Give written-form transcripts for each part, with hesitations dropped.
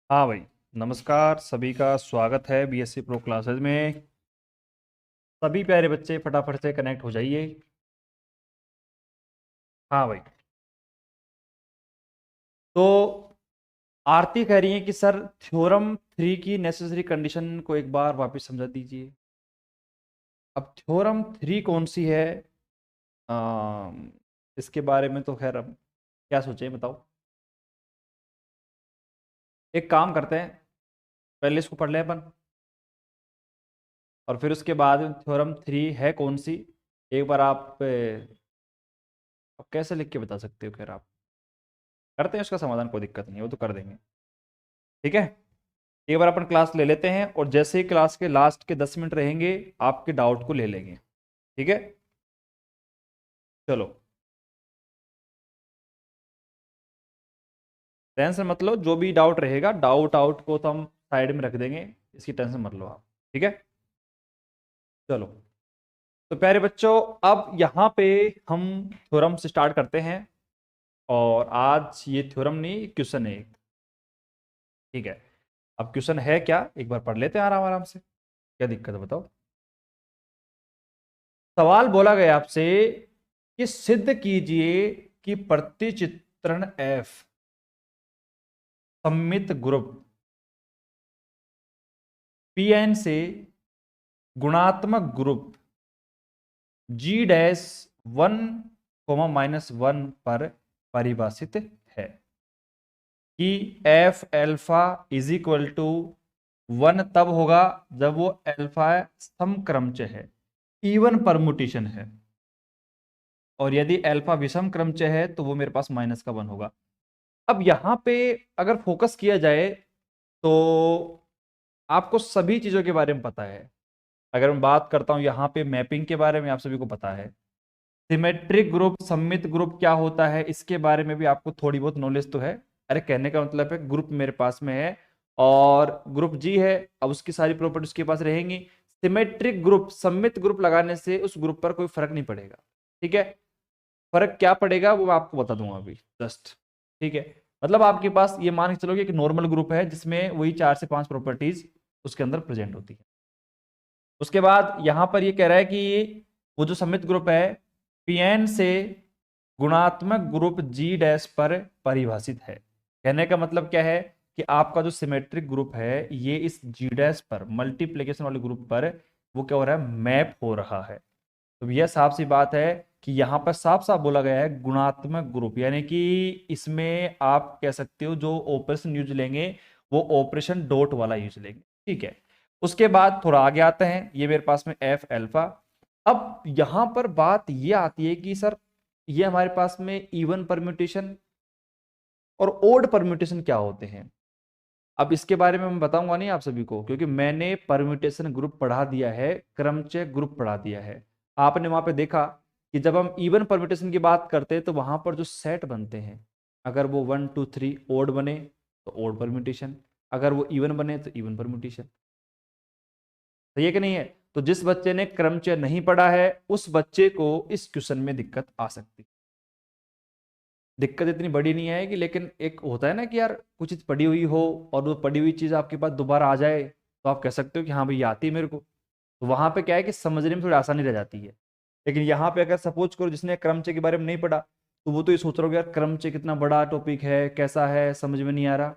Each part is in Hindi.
हाँ भाई, नमस्कार। सभी का स्वागत है बीएससी प्रो क्लासेस में। सभी प्यारे बच्चे फटाफट से कनेक्ट हो जाइए। हाँ भाई, तो आरती कह रही है कि सर थ्योरम 3 की नेसेसरी कंडीशन को एक बार वापस समझा दीजिए। अब थ्योरम 3 कौन सी है? अम, इसके बारे में तो खैर अब क्या सोचे बताओ। एक काम करते हैं, पहले इसको पढ़ लें अपन, और फिर उसके बाद थ्योरम 3 है कौन सी। एक बार आप अब कैसे लिख के बता सकते हो? खैर आप करते हैं उसका समाधान, कोई दिक्कत नहीं है, वो तो कर देंगे। ठीक है, एक बार अपन क्लास ले लेते हैं और जैसे ही क्लास के लास्ट के 10 मिनट रहेंगे आपके डाउट को ले लेंगे। ठीक है, चलो। टेंशन मत लो, जो भी डाउट रहेगा डाउट आउट को तो हम साइड में रख देंगे, इसकी टेंशन मत लो आप। ठीक है, चलो। तो प्यारे बच्चों, अब यहाँ पे हम थ्योरम से स्टार्ट करते हैं। और आज ये थ्योरम नहीं, क्वेश्चन है एक। ठीक है, अब क्वेश्चन है क्या, एक बार पढ़ लेते हैं आराम आराम से। क्या दिक्कत है बताओ। सवाल बोला गया आपसे कि सिद्ध कीजिए कि प्रतिचित्रण एफ सममित ग्रुप Pn से गुणात्मक ग्रुप G डैश 1, -1 पर परिभाषित है कि F alpha is equal to 1 तब होगा जब वो एल्फा समक्रमच है, इवन परमुटेशन है। और यदि एल्फा विषम क्रमच है तो वो मेरे पास -1 होगा। अब यहां पे अगर फोकस किया जाए तो आपको सभी चीजों के बारे में पता है। अगर मैं बात करता हूं यहाँ पे मैपिंग के बारे में, आप सभी को पता है। सिमेट्रिक ग्रुप सममित ग्रुप क्या होता है इसके बारे में भी आपको थोड़ी बहुत नॉलेज तो है। अरे कहने का मतलब है ग्रुप मेरे पास में है और ग्रुप जी है, अब उसकी सारी प्रॉपर्टी उसके पास रहेंगी। सिमेट्रिक ग्रुप सममित ग्रुप लगाने से उस ग्रुप पर कोई फर्क नहीं पड़ेगा। ठीक है, फर्क क्या पड़ेगा वो मैं आपको बता दूंगा अभी जस्ट। ठीक है, मतलब आपके पास ये मान के चलो कि एक नॉर्मल ग्रुप है जिसमें वही 4 से 5 प्रॉपर्टीज उसके अंदर प्रेजेंट होती है। उसके बाद यहां पर ये कह रहा है कि वो जो सममित ग्रुप है Pn से गुणात्मक ग्रुप G डैश पर परिभाषित है। कहने का मतलब क्या है कि आपका जो सिमेट्रिक ग्रुप है ये इस G डैश पर मल्टीप्लीकेशन वाले ग्रुप पर वो क्या हो रहा है, मैप हो रहा है। तो यह साफ सी बात है कि यहां पर साफ साफ बोला गया है गुणात्मक ग्रुप, यानी कि इसमें आप कह सकते हो जो ऑपरेशन यूज लेंगे वो ऑपरेशन डॉट वाला यूज लेंगे। ठीक है, उसके बाद थोड़ा आगे आते हैं, ये मेरे पास में एफ एल्फा। अब यहां पर बात ये आती है कि सर ये हमारे पास में इवन परम्यूटेशन और ओड परम्यूटेशन क्या होते हैं। अब इसके बारे में मैं बताऊंगा नहीं आप सभी को, क्योंकि मैंने परम्यूटेशन ग्रुप पढ़ा दिया है, क्रमचय ग्रुप पढ़ा दिया है। आपने वहां पे देखा कि जब हम इवन परम्यूटेशन की बात करते हैं तो वहां पर जो सेट बनते हैं, अगर वो 1 2 3 ओड बने तो ओड परम्यूटेशन, अगर वो इवन बने तो इवन परम्यूटेशन। सही है कि नहीं है? तो जिस बच्चे ने क्रमचय नहीं पढ़ा है उस बच्चे को इस क्वेश्चन में दिक्कत आ सकती। दिक्कत इतनी बड़ी नहीं आएगी, लेकिन एक होता है ना कि यार कुछ चीज पढ़ी हुई हो और वो पढ़ी हुई चीज आपके पास दोबारा आ जाए तो आप कह सकते हो कि हाँ भाई ये आती है मेरे को। तो वहां पे क्या है कि समझने में थोड़ी आसानी रह जाती है। लेकिन यहाँ पे अगर सपोज करो जिसने क्रमचय के बारे में नहीं पढ़ा तो वो तो ये सोच रहा होगा यार क्रमचय कितना बड़ा टॉपिक है, कैसा है, समझ में नहीं आ रहा।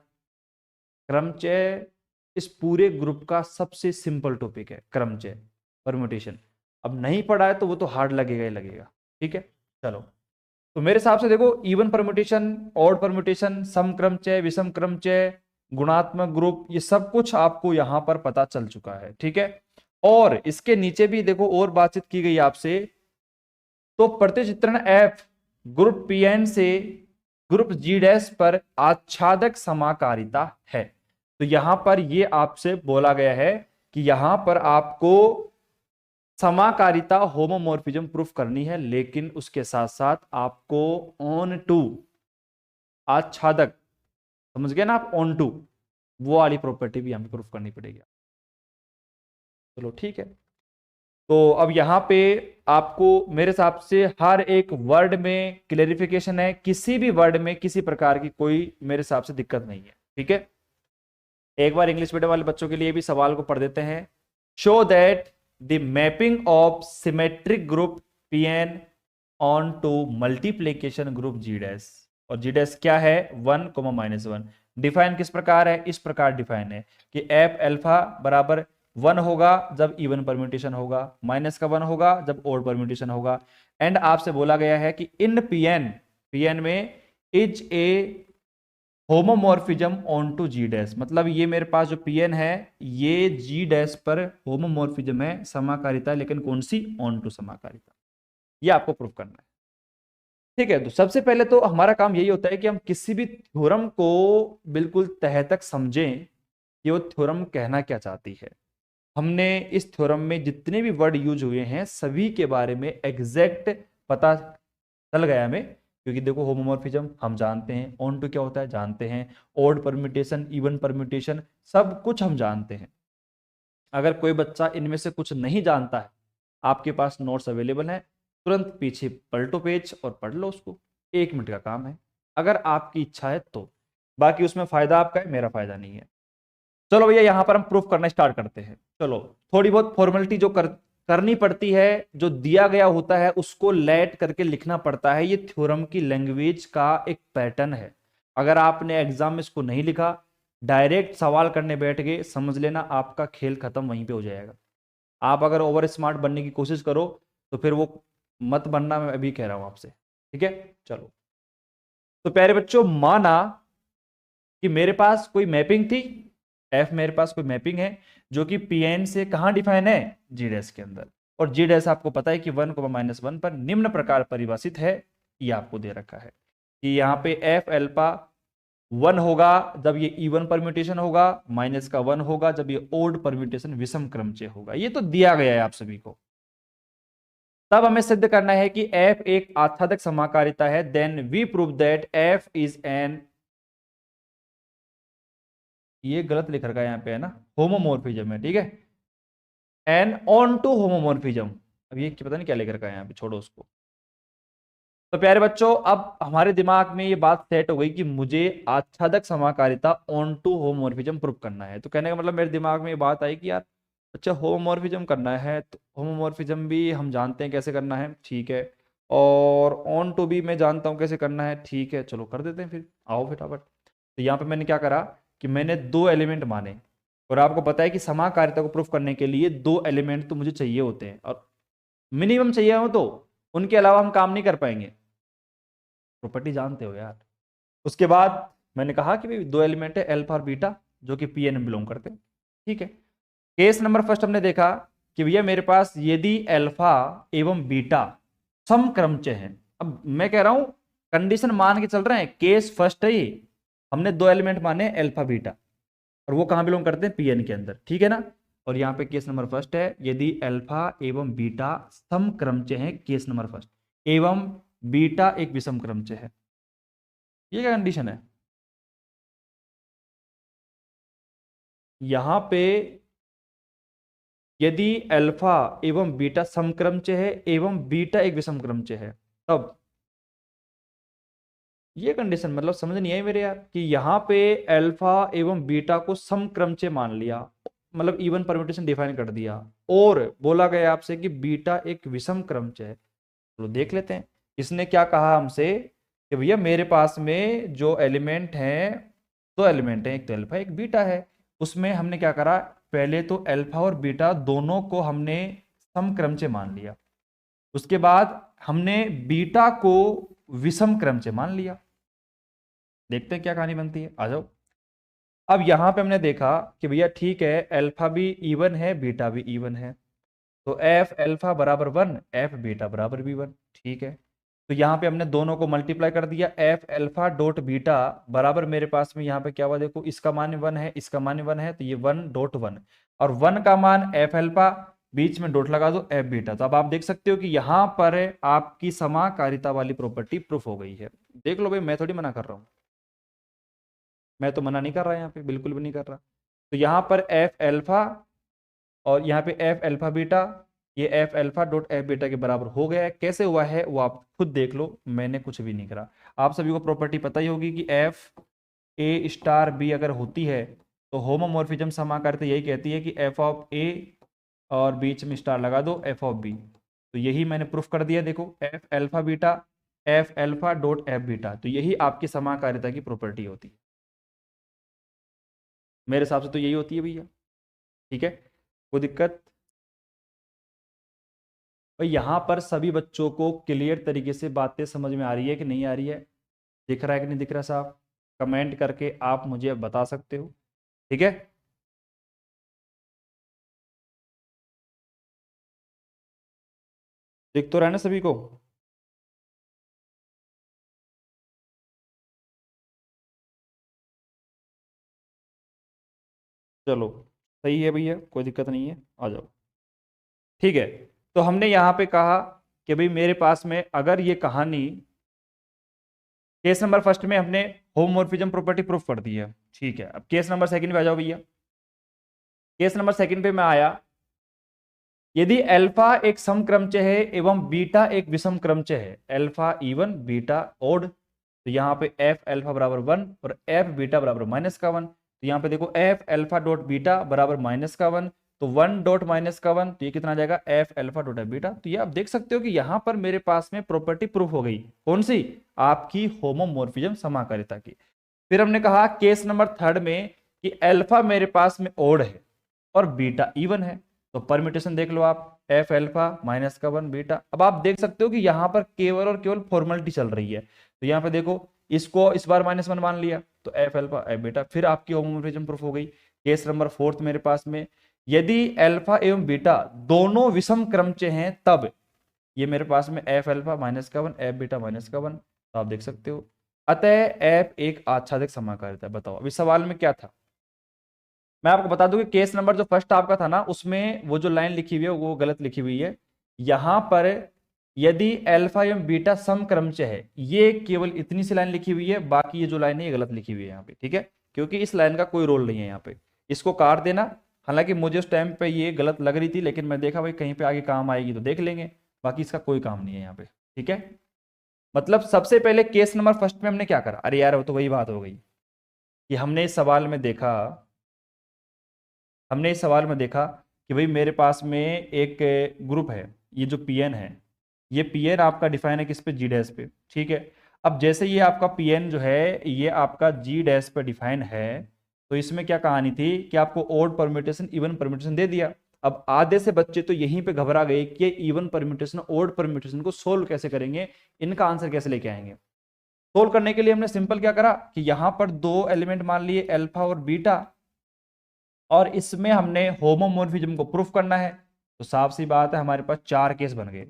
क्रमचय इस पूरे ग्रुप का सबसे सिंपल टॉपिक है, क्रमचय परम्यूटेशन। अब नहीं पढ़ा है तो वो तो हार्ड लगेगा ही लगेगा। ठीक है, चलो। तो मेरे हिसाब से देखो, इवन परम्यूटेशन, ऑड परम्यूटेशन, सम क्रमचय, विषम क्रमचय, गुणात्मक ग्रुप, ये सब कुछ आपको यहां पर पता चल चुका है। ठीक है, और इसके नीचे भी देखो और बातचीत की गई आपसे। तो प्रतिचित्रण एफ ग्रुप Pn से ग्रुप G डैश पर आच्छादक समाकारिता है। तो यहां पर ये आपसे बोला गया है कि यहां पर आपको समाकारिता होमोमॉर्फिज्म प्रूफ करनी है, लेकिन उसके साथ साथ आपको ऑन टू आच्छादक, समझ गए ना आप, ऑन टू वो वाली प्रॉपर्टी भी हमें प्रूफ करनी पड़ेगी। चलो ठीक है, तो अब यहां पे आपको मेरे हिसाब से हर एक वर्ड में क्लेरिफिकेशन है, किसी भी वर्ड में किसी प्रकार की कोई मेरे हिसाब से दिक्कत नहीं है। ठीक है, एक बार इंग्लिश मीडियम वाले बच्चों के लिए भी सवाल को पढ़ देते हैं। Show that the mapping of symmetric group Pn onto multiplication group G dash, और G डैश क्या है 1, -1। डिफाइन किस प्रकार है, इस प्रकार डिफाइन है कि एफ एल्फा बराबर 1 होगा जब इवन परम्यूटेशन होगा, -1 होगा जब ओड परम्यूटेशन होगा। एंड आपसे बोला गया है कि इन Pn में is a homomorphism onto G dash, मतलब ये मेरे पास जो Pn है ये G डैश पर होमोमॉर्फिज्म है, समाकारिता, लेकिन कौन सी, ऑन टू समाकारिता। ये आपको प्रूफ करना है। ठीक है, तो सबसे पहले तो हमारा काम यही होता है कि हम किसी भी थ्योरम को बिल्कुल तह तक समझें कि वो थ्योरम कहना क्या चाहती है। हमने इस थ्योरम में जितने भी वर्ड यूज हुए हैं सभी के बारे में एग्जैक्ट पता चल गया हमें, क्योंकि देखो होमोमॉर्फिज्म हम जानते हैं, ऑन टू क्या होता है जानते हैं, ओड परम्यूटेशन, इवन परम्यूटेशन, सब कुछ हम जानते हैं। अगर कोई बच्चा इनमें से कुछ नहीं जानता है, आपके पास नोट्स अवेलेबल हैं, तुरंत पीछे पलटो पेज और पढ़ लो उसको, 1 मिनट का काम है, अगर आपकी इच्छा है तो। बाकी उसमें फायदा आपका है, मेरा फायदा नहीं है। चलो भैया यहां पर हम प्रूफ करना स्टार्ट करते हैं। चलो थोड़ी बहुत फॉर्मेलिटी जो करनी पड़ती है, जो दिया गया होता है उसको लेट करके लिखना पड़ता है, ये थ्योरम की लैंग्वेज का एक पैटर्न है। अगर आपने एग्जाम में इसको नहीं लिखा, डायरेक्ट सवाल करने बैठ गए, समझ लेना आपका खेल खत्म वहीं पे हो जाएगा। आप अगर ओवर स्मार्ट बनने की कोशिश करो तो फिर वो मत बनना, मैं अभी कह रहा हूं आपसे। ठीक है, चलो तो प्यारे बच्चों, माना कि मेरे पास कोई मैपिंग थी, एफ मेरे पास कोई मैपिंग है जो कि Pn से कहां डिफाइन है, G डैश के अंदर, और G डैश आपको पता है कि 1, -1 पर निम्न प्रकार परिभाषित है। ये आपको दे रखा है कि यहाँ पे एफ एल्फा 1 होगा जब ये इवन परम्यूटेशन होगा, -1 होगा जब ये ओड परम्यूटेशन विषम क्रमचय होगा। ये तो दिया गया है आप सभी को। तब हमें सिद्ध करना है कि f एक आच्छादक समाकारिता है। Then we prove that f is an, ये गलत लिख रखा है यहाँ पे है ना, होमोमॉर्फिज्म है, ठीक है, एन ऑन टू होमोमॉर्फिज्म। अब ये पता नहीं क्या लिख रखा है यहाँ पे, छोड़ो उसको। तो प्यारे बच्चों, अब हमारे दिमाग में ये बात सेट हो गई कि मुझे आच्छादक समाकारिता ऑन टू होमोमॉर्फिज्म प्रूव करना है। तो कहने का मतलब मेरे दिमाग में ये बात आई कि यार अच्छा होमोमॉर्फिज्म करना है, तो होमोमॉर्फिज्म भी हम जानते हैं कैसे करना है, ठीक है, और ऑन टू भी मैं जानता हूँ कैसे करना है, ठीक है, चलो कर देते हैं फिर, आओ फटाफट। तो यहाँ पे मैंने क्या करा कि मैंने 2 एलिमेंट माने, और आपको पता है कि समाकारिता को प्रूफ करने के लिए 2 एलिमेंट तो मुझे चाहिए होते हैं, और मिनिमम चाहिए हो, तो उनके अलावा हम काम नहीं कर पाएंगे। प्रॉपर्टी जानते हो यार। उसके बाद मैंने कहा कि भाई 2 एलिमेंट है एल्फा और बीटा जो कि Pn में बिलोंग करते हैं, ठीक है। केस नंबर फर्स्ट हमने देखा कि भैया मेरे पास यदि अल्फा एवं बीटा समक्रमचय है। अब मैं कह रहा हूं कंडीशन मान के चल रहे हैं, केस फर्स्ट है ये, हमने 2 एलिमेंट माने अल्फा बीटा, और वो कहां बिलोंग करते हैं, Pn के अंदर, ठीक है ना। और यहाँ पे केस नंबर फर्स्ट है यदि अल्फा एवं बीटा समक्रमचय है, केस नंबर फर्स्ट, एवं बीटा एक विषम क्रमचय है। ये क्या कंडीशन है, यहां पे यदि अल्फा एवं बीटा समक्रमचय है एवं बीटा एक विषम क्रमचय है, तब ये कंडीशन, मतलब समझ नहीं आई मेरे यार, कि यहां पे अल्फा एवं बीटा को समक्रमचय मान लिया, मतलब इवन परम्यूटेशन डिफाइन कर दिया, और बोला गया आपसे कि बीटा एक विषम क्रमचय है। तो देख लेते हैं इसने क्या कहा हमसे कि भैया मेरे पास में जो एलिमेंट है, 2 एलिमेंट है, एक तो अल्फा एक बीटा है, उसमें हमने क्या करा, पहले तो अल्फा और बीटा दोनों को हमने समक्रमचय मान लिया, उसके बाद हमने बीटा को विषम क्रमचय मान लिया। देखते हैं क्या कहानी बनती है, आ जाओ। अब यहां पे हमने देखा कि भैया ठीक है, अल्फा भी इवन है, बीटा भी इवन है, तो एफ अल्फा बराबर 1, एफ बीटा बराबर भी 1, ठीक है। तो यहाँ पे हमने दोनों को मल्टीप्लाई कर दिया, एफ अल्फा डॉट बीटा बराबर, मेरे पास में यहाँ पे क्या हुआ, देखो इसका मान 1 है, इसका मान 1 है, तो ये 1.1, और 1 का मान एफ अल्फा, बीच में डॉट लगा दो एफ बीटा। तो अब आप देख सकते हो कि यहाँ पर आपकी समाकारिता वाली प्रॉपर्टी प्रूफ हो गई है। देख लो भाई, मैं थोड़ी मना कर रहा हूँ, मैं तो मना नहीं कर रहा यहाँ पे, बिल्कुल भी नहीं कर रहा। तो यहाँ पर एफ अल्फा और यहाँ पे एफ अल्फा बीटा, ये F alpha dot F beta के बराबर हो गया है। कैसे हुआ है वो आप खुद देख लो, मैंने कुछ भी नहीं करा। आप सभी को प्रॉपर्टी पता ही होगी कि एफ ए स्टार बी अगर होती है तो होमोमॉर्फिज्म समाकारिता यही कहती है कि एफ ऑफ ए और बीच में स्टार लगा दो एफ ऑफ बी। तो यही मैंने प्रूफ कर दिया, देखो F alpha beta F alpha dot F beta, तो यही आपकी समाकारिता की प्रॉपर्टी होती है। मेरे हिसाब से तो यही होती है भैया, ठीक है, कोई दिक्कत? और यहाँ पर सभी बच्चों को क्लियर तरीके से बातें समझ में आ रही है कि नहीं आ रही है, दिख रहा है कि नहीं दिख रहा साहब? कमेंट करके आप मुझे बता सकते हो, ठीक है। दिख तो रहना सभी को? चलो सही है भैया, कोई दिक्कत नहीं है, आ जाओ, ठीक है। तो हमने यहाँ पे कहा कि भाई मेरे पास में अगर ये कहानी, केस नंबर फर्स्ट में हमने होमोमॉर्फिज्म प्रॉपर्टी प्रूफ कर दी है, ठीक है। अब केस नंबर सेकंड पे आ जाओ भैया। केस नंबर सेकंड पे मैं आया, यदि अल्फा एक समक्रमच है एवं बीटा एक विषम क्रमच है, अल्फा इवन बीटा ओड, तो यहाँ पे एफ अल्फा बराबर 1 और एफ बीटा बराबर माइनस का 1, तो यहाँ पे देखो एफ अल्फा डॉट बीटा बराबर माइनस का 1, तो 1 डॉट माइनस का 1, तो ये कितना आ जाएगा F alpha dot F beta. तो ये आप देख सकते हो कि यहाँ पर मेरे पास में प्रॉपर्टी प्रूफ हो गई, कौन सी? आपकी होमोमॉर्फिज्म समाकारिता की। फिर हमने कहा केस नंबर थर्ड में कि अल्फा मेरे पास में ओड है और बीटा इवन है, तो परम्यूटेशन देख लो आप, एफ अल्फा माइनस का 1 बीटा। अब आप देख सकते हो कि यहाँ पर केवल और केवल फॉर्मेलिटी चल रही है, तो यहाँ पे देखो इसको इस बार -1 मान लिया, तो एफ अल्फा एफ बीटा, फिर आपकी होमोमॉर्फिज्म प्रूफ हो गई। केस नंबर फोर्थ मेरे पास में, यदि अल्फा एवं बीटा दोनों विषम क्रमच हैं, तब ये मेरे पास में एफ अल्फा माइनस का 1 एफ बीटा माइनस का 1, तो आप देख सकते हो। अतः एफ एक आच्छादित समाकारिता है। बताओ अभी सवाल में क्या था? मैं आपको बता दूं कि केस नंबर जो फर्स्ट आपका था ना, उसमें वो जो लाइन लिखी हुई है वो गलत लिखी हुई है। यहां पर यदि अल्फा एवं बीटा समक्रमच है, ये केवल इतनी सी लाइन लिखी हुई है, बाकी ये जो लाइन है ये गलत लिखी हुई है यहाँ पे, ठीक है, क्योंकि इस लाइन का कोई रोल नहीं है यहाँ पे, इसको काट देना। हालांकि मुझे उस टाइम पे ये गलत लग रही थी, लेकिन मैं देखा भाई कहीं पे आगे काम आएगी तो देख लेंगे, बाकी इसका कोई काम नहीं है यहाँ पे, ठीक है। मतलब सबसे पहले केस नंबर फर्स्ट में हमने क्या करा, अरे यार वो तो वही बात हो गई कि हमने इस सवाल में देखा, हमने इस सवाल में देखा कि भाई मेरे पास में एक ग्रुप है, ये जो पीएन है, ये पीएन आपका डिफाइन है किस पे, जी डैश पे, ठीक है। अब जैसे ये आपका पीएन जो है ये आपका जी डैश पे डिफाइन है, तो इसमें क्या कहानी थी कि आपको ओड परम्यूटेशन इवन परम्यूटेशन दे दिया। अब आधे से बच्चे तो यहीं पे घबरा गए कि इवन परम्यूटेशन ओड परम्यूटेशन को सोल्व कैसे करेंगे, इनका आंसर कैसे लेके आएंगे। सोल्व करने के लिए हमने सिंपल क्या करा कि यहां पर दो एलिमेंट मान लिए अल्फा और बीटा, और इसमें हमने होमोमॉर्फिज्म को प्रूफ करना है, तो साफ सी बात है हमारे पास चार केस बन गए।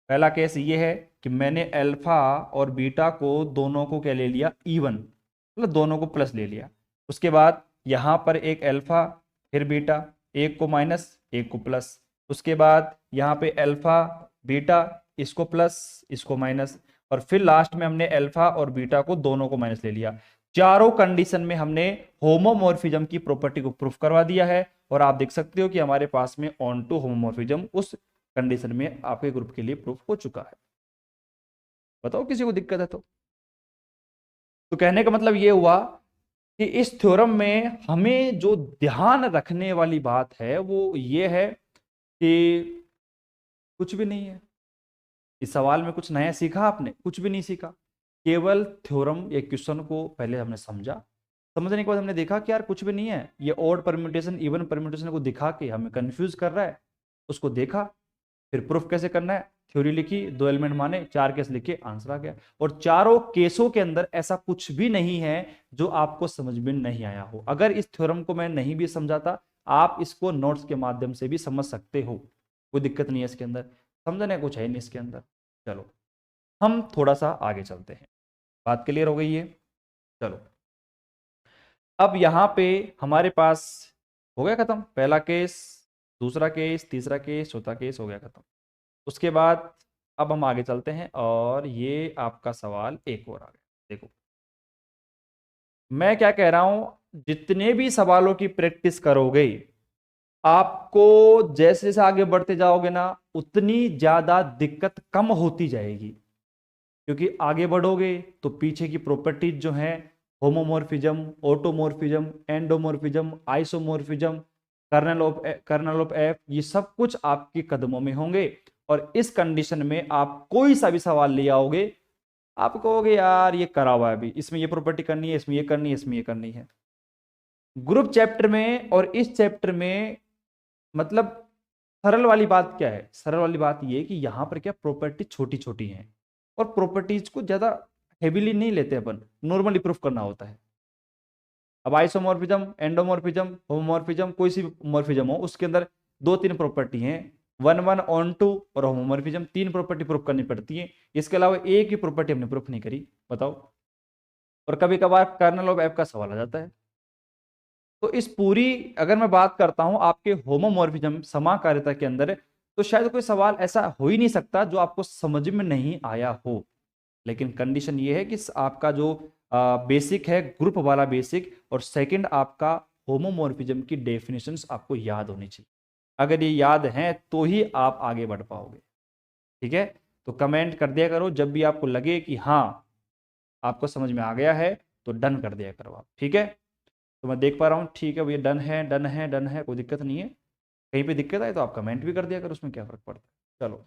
पहला केस ये है कि मैंने अल्फा और बीटा को दोनों को क्या ले लिया, इवन, मतलब दोनों को प्लस ले लिया। उसके बाद यहां पर एक अल्फा फिर बीटा, एक को माइनस एक को प्लस, उसके बाद यहाँ पे अल्फा बीटा, इसको प्लस इसको माइनस, और फिर लास्ट में हमने अल्फा और बीटा को दोनों को माइनस ले लिया। चारों कंडीशन में हमने होमोमॉर्फिज्म की प्रॉपर्टी को प्रूफ करवा दिया है, और आप देख सकते हो कि हमारे पास में ऑन टू होमोमॉर्फिज्म उस कंडीशन में आपके ग्रुप के लिए प्रूफ हो चुका है। बताओ किसी को दिक्कत है तो कहने का मतलब ये हुआ कि इस थ्योरम में हमें जो ध्यान रखने वाली बात है वो ये है कि कुछ भी नहीं है इस सवाल में, कुछ नया सीखा आपने? कुछ भी नहीं सीखा, केवल थ्योरम या क्वेश्चन को पहले हमने समझा, समझने के बाद हमने देखा कि यार कुछ भी नहीं है, ये ऑड परम्यूटेशन इवन परम्यूटेशन को दिखा के हमें कंफ्यूज कर रहा है, उसको देखा, फिर प्रूफ कैसे करना है, थ्योरी लिखी, दो एलिमेंट माने, चार केस लिखे, आंसर आ गया। और चारों केसों के अंदर ऐसा कुछ भी नहीं है जो आपको समझ में नहीं आया हो। अगर इस थ्योरम को मैं नहीं भी समझाता, आप इसको नोट्स के माध्यम से भी समझ सकते हो, कोई दिक्कत नहीं है इसके अंदर, समझने कुछ है नहीं इसके अंदर। चलो हम थोड़ा सा आगे चलते हैं, बात क्लियर हो गई है? चलो अब यहां पे हमारे पास हो गया खत्म, पहला केस, दूसरा केस, तीसरा केस, चौथा केस हो गया खत्म। उसके बाद अब हम आगे चलते हैं, और ये आपका सवाल एक और आ गया। देखो मैं क्या कह रहा हूं, जितने भी सवालों की प्रैक्टिस करोगे, आपको जैसे जैसे आगे बढ़ते जाओगे ना, उतनी ज्यादा दिक्कत कम होती जाएगी, क्योंकि आगे बढ़ोगे तो पीछे की प्रॉपर्टीज जो हैं homomorphism, automorphism, endomorphism, isomorphism, kernel of F, ये सब कुछ आपके कदमों में होंगे। और इस कंडीशन में आप कोई सा भी सवाल ले आओगे, आप कहोगे यार ये करा हुआ है, अभी इसमें ये प्रॉपर्टी करनी है, इसमें ये करनी है, इसमें ये करनी है। ग्रुप चैप्टर में और इस चैप्टर में मतलब सरल वाली बात क्या है, सरल वाली बात ये है कि यहां पर क्या प्रॉपर्टी छोटी छोटी है और प्रॉपर्टीज को ज्यादा हेवीली नहीं लेते अपन, नॉर्मली प्रूफ करना होता है। अब आइसोमॉर्फिज्म, एंडोमॉर्फिज्म, होमोमॉर्फिज्म, कोई सी मॉर्फिज्म हो उसके अंदर 2-3 प्रॉपर्टी हैं, 1-1 on 2 और होमोमॉर्फिज्म 3 प्रॉपर्टी प्रूफ करनी पड़ती है। इसके अलावा एक ही प्रॉपर्टी हमने प्रूफ नहीं करी, बताओ। और कभी कभार कर्नल ऑफ एफ का सवाल आ जाता है। तो इस पूरी अगर मैं बात करता हूं आपके होमोमॉर्फिज्म समाकारिता के अंदर, तो शायद कोई सवाल ऐसा हो ही नहीं सकता जो आपको समझ में नहीं आया हो। लेकिन कंडीशन ये है कि आपका जो बेसिक है ग्रुप वाला बेसिक, और सेकंड आपका होमोमॉर्फिज्म की डेफिनेशंस आपको याद होनी चाहिए। अगर ये याद हैं तो ही आप आगे बढ़ पाओगे। ठीक है, तो कमेंट कर दिया करो जब भी आपको लगे कि हाँ आपको समझ में आ गया है, तो डन कर दिया करो आप। ठीक है, तो मैं देख पा रहा हूँ, ठीक है भैया, डन है डन है डन है, कोई दिक्कत नहीं है। कहीं पे दिक्कत आए तो आप कमेंट भी कर दिया करो, उसमें क्या फर्क पड़ता है। चलो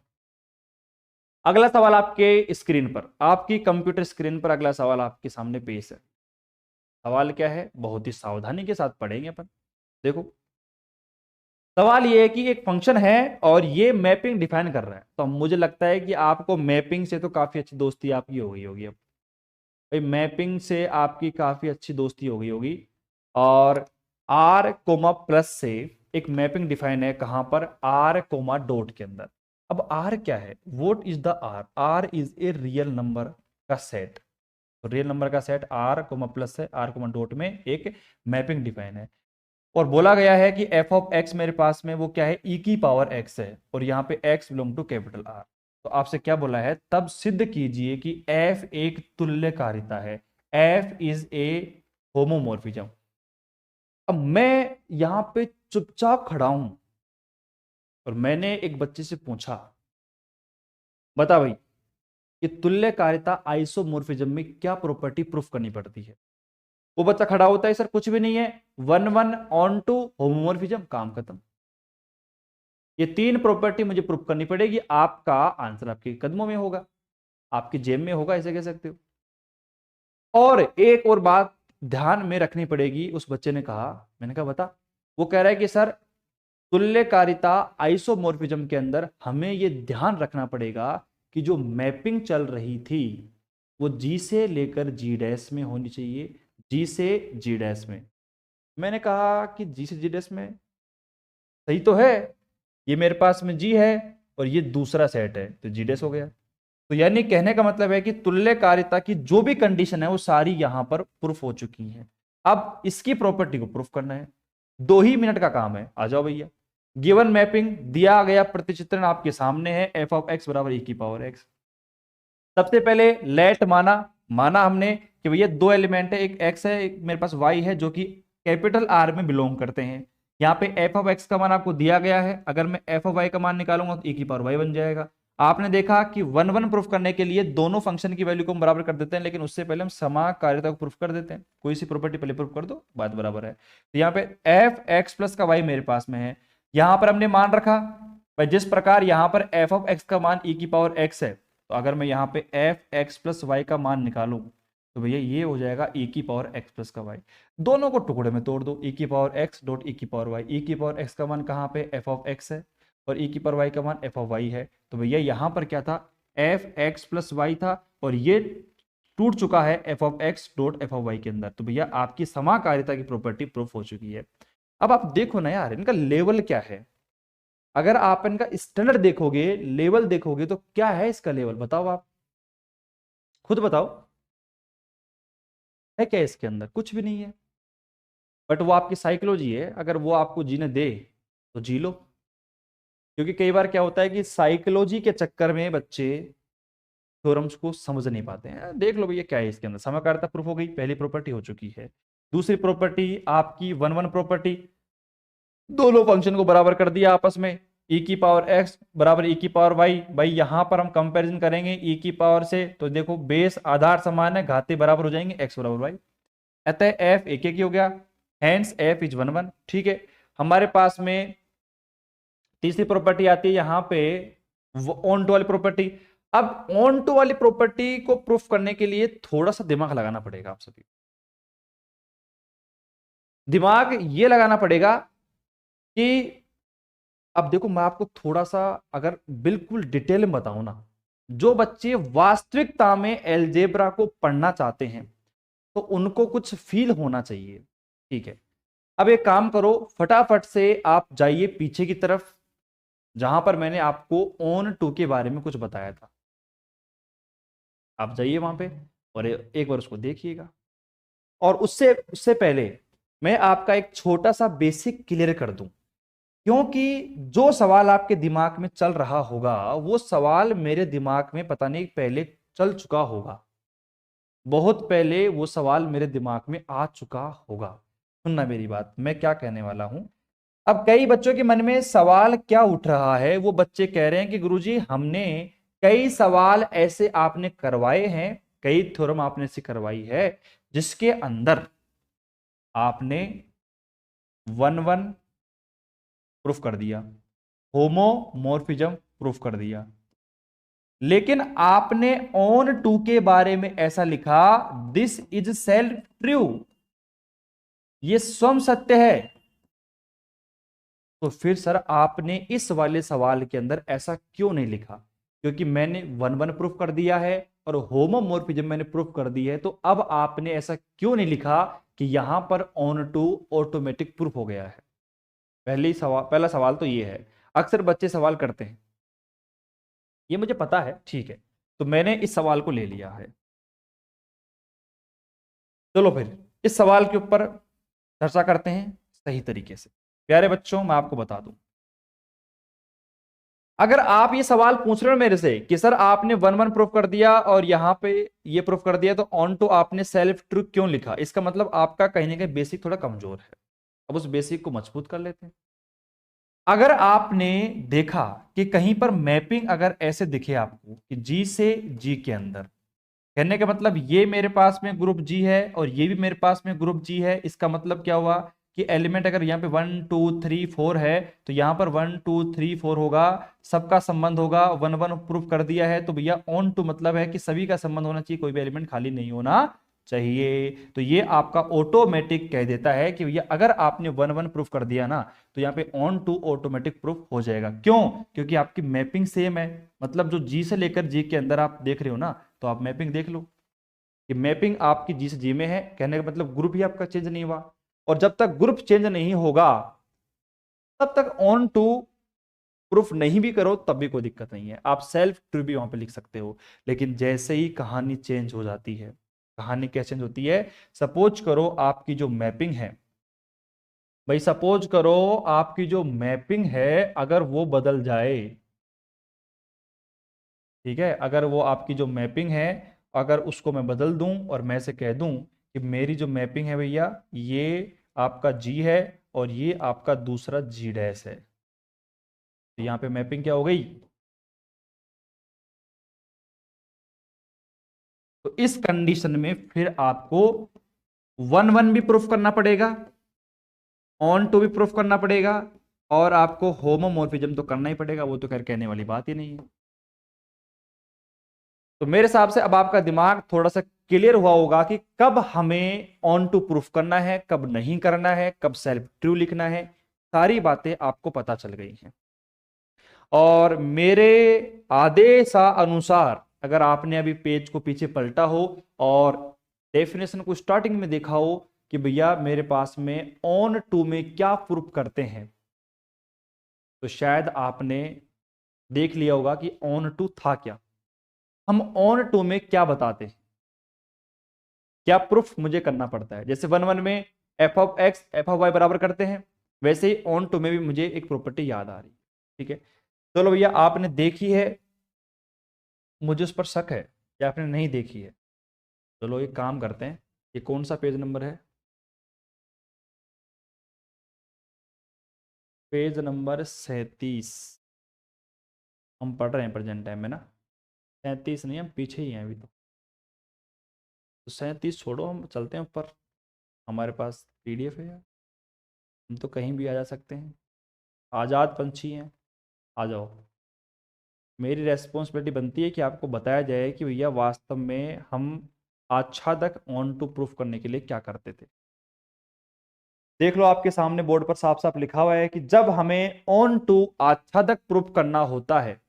अगला सवाल आपके स्क्रीन पर, आपकी कंप्यूटर स्क्रीन पर अगला सवाल आपके सामने पेश है। सवाल क्या है, बहुत ही सावधानी के साथ पढ़ेंगे अपन। देखो सवाल ये है कि एक फंक्शन है और ये मैपिंग डिफाइन कर रहा है। तो मुझे लगता है कि आपको मैपिंग से तो काफी अच्छी दोस्ती आपकी हो गई होगी। अब भाई मैपिंग से आपकी काफी अच्छी दोस्ती हो गई होगी। और आर कोमा प्लस से एक मैपिंग डिफाइन है, कहां पर, आर कोमा डॉट के अंदर। अब आर क्या है, what is the R, R is a real number का सेट। तो रियल नंबर का सेट आर कोमा प्लस है, आर कोमा डॉट में एक मैपिंग डिफाइन है। और बोला गया है कि एफ ऑफ एक्स मेरे पास में वो क्या है, ई की पावर एक्स है, और यहाँ पे X belong to capital R. तो आपसे क्या बोला है, तब सिद्ध कीजिए कि एफ एक तुल्यकारिता है, एफ इज ए होमोमॉर्फिज्म। अब मैं यहां पे चुपचाप खड़ा हूं और मैंने एक बच्चे से पूछा, बता भाई कि तुल्यकारिता आइसोमॉर्फिज्म में क्या प्रॉपर्टी प्रूफ करनी पड़ती है। वो बच्चा खड़ा होता है, सर कुछ भी नहीं है, 1-1 on 2 होमोमॉर्फिज्म, काम खत्म। ये 3 प्रॉपर्टी मुझे प्रूफ करनी पड़ेगी, आपका आंसर आपके कदमों में होगा, आपकी जेब में होगा, ऐसे कह सकते हो। और एक और बात ध्यान में रखनी पड़ेगी, उस बच्चे ने कहा, मैंने कहा बता। वो कह रहा है कि सर तुल्यकारिता आइसोमॉर्फिज्म के अंदर हमें यह ध्यान रखना पड़ेगा कि जो मैपिंग चल रही थी वो जी से लेकर जी डैश में होनी चाहिए, जी से जी डैश में। मैंने कहा कि जी से जी डैश में सही तो है, ये मेरे पास में जी है और ये दूसरा सेट है, तो जी डैश हो गया। तो यानी कहने का मतलब है कि तुल्यकारिता की जो भी कंडीशन है वो सारी यहां पर प्रूफ हो चुकी है। अब इसकी प्रॉपर्टी को प्रूफ करना है, 2 ही मिनट का काम है, आ जाओ भैया। गिवन मैपिंग दिया गया प्रतिचित्रण आपके सामने है, एफ ऑफ एक्स बराबर ई की पावर एक्स। सबसे पहले लेट माना हमने कि भैया 2 एलिमेंट है, एक एक्स है, एक मेरे पास वाई है, जो कि कैपिटल आर में बिलोंग करते हैं। यहाँ पे एफ ऑफ एक्स का मान आपको दिया गया है, अगर मैं एफ ऑफ वाई का मान निकालूंगा तो ई की पावर वाई बन जाएगा। आपने देखा कि 1-1 प्रूफ करने के लिए दोनों फंक्शन की वैल्यू को हम बराबर कर देते हैं, लेकिन उससे पहले हम समाकारिता को प्रूफ कर देते हैं। कोई सी प्रॉपर्टी पहले प्रूफ कर दो, बात बराबर है। तो यहाँ पे एफ एक्स प्लस का वाई मेरे पास में है, यहां पर हमने मान रखा भाई जिस प्रकार यहां पर एफ ऑफ एक्स का मान ई की पावर एक्स है, तो अगर मैं यहाँ पे एफ एक्स प्लस वाई का मान निकालूं तो भैया ये हो जाएगा ई की पावर एक्स प्लस का वाई। दोनों को टुकड़े में तोड़ दो, ई की पावर एक्स डॉट ई की पावर वाई। ई की पावर एक्स का मान कहाँ पे, एफ ऑफ एक्स है, और ई की पावर वाई का मान एफ ऑफ वाई है। तो भैया यहाँ पर क्या था, एफ एक्स प्लस वाई था, और ये टूट चुका है F of X dot F of Y के अंदर। तो भैया आपकी समाकारिता की प्रॉपर्टी प्रूफ हो चुकी है। अब आप देखो ना यार, इनका लेवल क्या है। अगर आप इनका स्टैंडर्ड देखोगे, लेवल देखोगे, तो क्या है इसका लेवल, बताओ आप खुद बताओ, है क्या इसके अंदर, कुछ भी नहीं है। बट वो आपकी साइकोलॉजी है, अगर वो आपको जीने दे तो जी लो। क्योंकि कई बार क्या होता है कि साइकोलॉजी के चक्कर में बच्चे थ्योरम्स को समझ नहीं पाते हैं। देख लो भैया क्या है इसके अंदर, समकारिता प्रूफ हो गई, पहली प्रॉपर्टी हो चुकी है। दूसरी प्रॉपर्टी आपकी 1-1 प्रॉपर्टी, दोनों फंक्शन को बराबर कर दिया आपस में, ई की पावर एक्स बराबर ई की पावर वाई। भाई यहां पर हम कंपैरिजन करेंगे ई की पावर से, तो देखो बेस आधार समान है, घाते बराबर हो जाएंगे, एक्स बराबर वाई। अतः एफ एक ही हो गया, हैंस एफ इज 1 1। ठीक है, हमारे पास में तीसरी प्रॉपर्टी आती है यहां पे ऑन टू वाली प्रॉपर्टी। अब ऑन टू वाली प्रॉपर्टी को प्रूफ करने के लिए थोड़ा सा दिमाग लगाना पड़ेगा आप सभी। दिमाग ये लगाना पड़ेगा कि अब देखो मैं आपको थोड़ा सा अगर बिल्कुल डिटेल में बताऊं ना, जो बच्चे वास्तविकता में एलजेब्रा को पढ़ना चाहते हैं तो उनको कुछ फील होना चाहिए। ठीक है, अब एक काम करो, फटाफट से आप जाइए पीछे की तरफ जहां पर मैंने आपको ऑन टू के बारे में कुछ बताया था। आप जाइए वहां पे और एक बार उसको देखिएगा। और उससे उससे पहले मैं आपका एक छोटा सा बेसिक क्लियर कर दूं, क्योंकि जो सवाल आपके दिमाग में चल रहा होगा वो सवाल मेरे दिमाग में पता नहीं पहले चल चुका होगा, बहुत पहले वो सवाल मेरे दिमाग में आ चुका होगा। सुनना मेरी बात, मैं क्या कहने वाला हूं। अब कई बच्चों के मन में सवाल क्या उठ रहा है, वो बच्चे कह रहे हैं कि गुरुजी हमने कई सवाल ऐसे आपने करवाए हैं, कई थ्योरम आपने ऐसी करवाई है जिसके अंदर आपने 1 1 प्रूफ कर दिया, होमोमॉर्फिज्म प्रूफ कर दिया, लेकिन आपने ऑन टू के बारे में ऐसा लिखा दिस इज सेल्फ ट्रू, ये स्वयं सत्य है। तो फिर सर आपने इस वाले सवाल के अंदर ऐसा क्यों नहीं लिखा? क्योंकि मैंने 1 1 प्रूफ कर दिया है और होमोमॉर्फिज्म मैंने प्रूफ कर दी है, तो अब आपने ऐसा क्यों नहीं लिखा कि यहां पर ऑन टू ऑटोमेटिक प्रूफ हो गया है? पहला सवाल तो ये है, अक्सर बच्चे सवाल करते हैं, ये मुझे पता है, ठीक है, तो मैंने इस सवाल को ले लिया है। चलो फिर इस सवाल के ऊपर चर्चा करते हैं सही तरीके से। प्यारे बच्चों, मैं आपको बता दूं, अगर आप ये सवाल पूछ रहे हो मेरे से कि सर आपने 1 1 प्रूफ कर दिया और यहां पे ये प्रूफ कर दिया, तो ऑन टू आपने सेल्फ ट्रू क्यों लिखा, इसका मतलब आपका कहीं ना कहीं बेसिक थोड़ा कमजोर है। अब उस बेसिक को मजबूत कर लेते हैं। अगर आपने देखा कि कहीं पर मैपिंग अगर ऐसे दिखे आपको कि जी से जी के अंदर, कहने का मतलब ये मेरे पास में ग्रुप जी है और ये भी मेरे पास में ग्रुप जी है, इसका मतलब क्या हुआ कि एलिमेंट अगर यहाँ पे 1 2 3 4 है तो यहाँ पर 1 2 3 4 होगा, सबका संबंध होगा। 1 1 प्रूफ कर दिया है तो भैया ऑन टू मतलब है कि सभी का संबंध होना चाहिए, कोई भी एलिमेंट खाली नहीं होना चाहिए। तो ये आपका ऑटोमेटिक कह देता है कि भैया अगर आपने 1 1 प्रूफ कर दिया ना तो यहाँ पे ऑन टू ऑटोमेटिक प्रूफ हो जाएगा। क्यों? क्योंकि आपकी मैपिंग सेम है, मतलब जो जी से लेकर जी के अंदर आप देख रहे हो ना, तो आप मैपिंग देख लो कि मैपिंग आपकी जी से जी में है, कहने का मतलब ग्रुप ही आपका चेंज नहीं हुआ। और जब तक ग्रुप चेंज नहीं होगा तब तक ऑन टू प्रूफ नहीं भी करो तब भी कोई दिक्कत नहीं है, आप सेल्फ ट्रू भी वहां पे लिख सकते हो। लेकिन जैसे ही कहानी चेंज हो जाती है, कहानी क्या चेंज होती है, सपोज करो आपकी जो मैपिंग है, भाई सपोज करो आपकी जो मैपिंग है अगर वो बदल जाए, ठीक है, अगर वो आपकी जो मैपिंग है अगर उसको मैं बदल दूं और मैं से कह दूं कि मेरी जो मैपिंग है भैया ये आपका जी है और ये आपका दूसरा जी डैश है, तो यहां पे मैपिंग क्या हो गई? तो इस कंडीशन में फिर आपको 1 1 भी प्रूफ करना पड़ेगा, ऑन टू भी प्रूफ करना पड़ेगा और आपको होमोमॉर्फिज्म तो करना ही पड़ेगा, वो तो खैर कहने वाली बात ही नहीं है। तो मेरे हिसाब से अब आपका दिमाग थोड़ा सा क्लियर हुआ होगा कि कब हमें ऑन टू प्रूफ करना है, कब नहीं करना है, कब सेल्फ ट्रू लिखना है, सारी बातें आपको पता चल गई हैं। और मेरे आदेशानुसार अगर आपने अभी पेज को पीछे पलटा हो और डेफिनेशन को स्टार्टिंग में देखा हो कि भैया मेरे पास में ऑन टू में क्या प्रूफ करते हैं, तो शायद आपने देख लिया होगा कि ऑन टू था क्या, हम ऑन टू में क्या बताते हैं, क्या प्रूफ मुझे करना पड़ता है। जैसे 1 1 में F of X F of Y बराबर करते हैं, वैसे ही ऑन टू में भी मुझे एक प्रॉपर्टी याद आ रही है। ठीक है, चलो भैया आपने देखी है, मुझे उस पर शक है कि आपने नहीं देखी है। चलो एक काम करते हैं, ये कौन सा पेज नंबर है? पेज नंबर 37 हम पढ़ रहे हैं प्रेजेंट टाइम में ना। 37 नहीं, हम पीछे ही हैं अभी तो 37 छोड़ो, हम चलते हैं ऊपर। हमारे पास PDF है यार, हम तो कहीं भी आ जा सकते हैं, आज़ाद पंछी हैं, आ जाओ। मेरी रेस्पॉन्सिबिलिटी बनती है कि आपको बताया जाए कि भैया वास्तव में हम आच्छादक ऑन टू प्रूफ करने के लिए क्या करते थे। देख लो आपके सामने बोर्ड पर साफ साफ लिखा हुआ है कि जब हमें ऑन टू आच्छादक प्रूफ करना होता है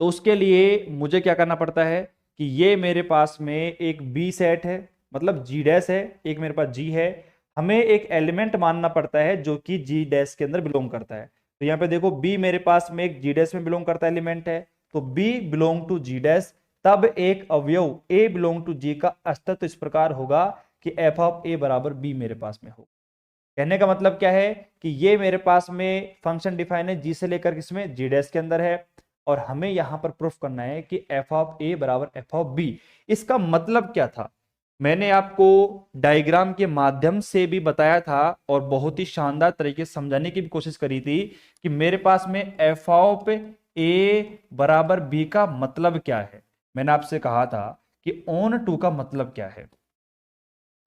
तो उसके लिए मुझे क्या करना पड़ता है कि ये मेरे पास में एक बी सेट है, मतलब जी डैश है, एक मेरे पास जी है, हमें एक एलिमेंट मानना पड़ता है जो कि जी डैश के अंदर बिलोंग करता है। तो यहां पे देखो बी मेरे पास में एक जी डैश में बिलोंग करता एलिमेंट है, तो B belong to G dash, तब एक अवयव ए बिलोंग टू जी का अस्तित्व इस प्रकार होगा कि एफ ऑफ ए बराबर बी मेरे पास में हो। कहने का मतलब क्या है कि ये मेरे पास में फंक्शन डिफाइन है जी से लेकर किसमें, जी डैश के अंदर है, और हमें यहां पर प्रूफ करना है कि एफ ऑफ ए बराबर एफ ऑफ बी। इसका मतलब क्या था, मैंने आपको डायग्राम के माध्यम से भी बताया था और बहुत ही शानदार तरीके से समझाने की भी कोशिश करी थी कि मेरे पास में एफ ऑफ ए बराबर बी का मतलब क्या है। मैंने आपसे कहा था कि ऑन टू का मतलब क्या है।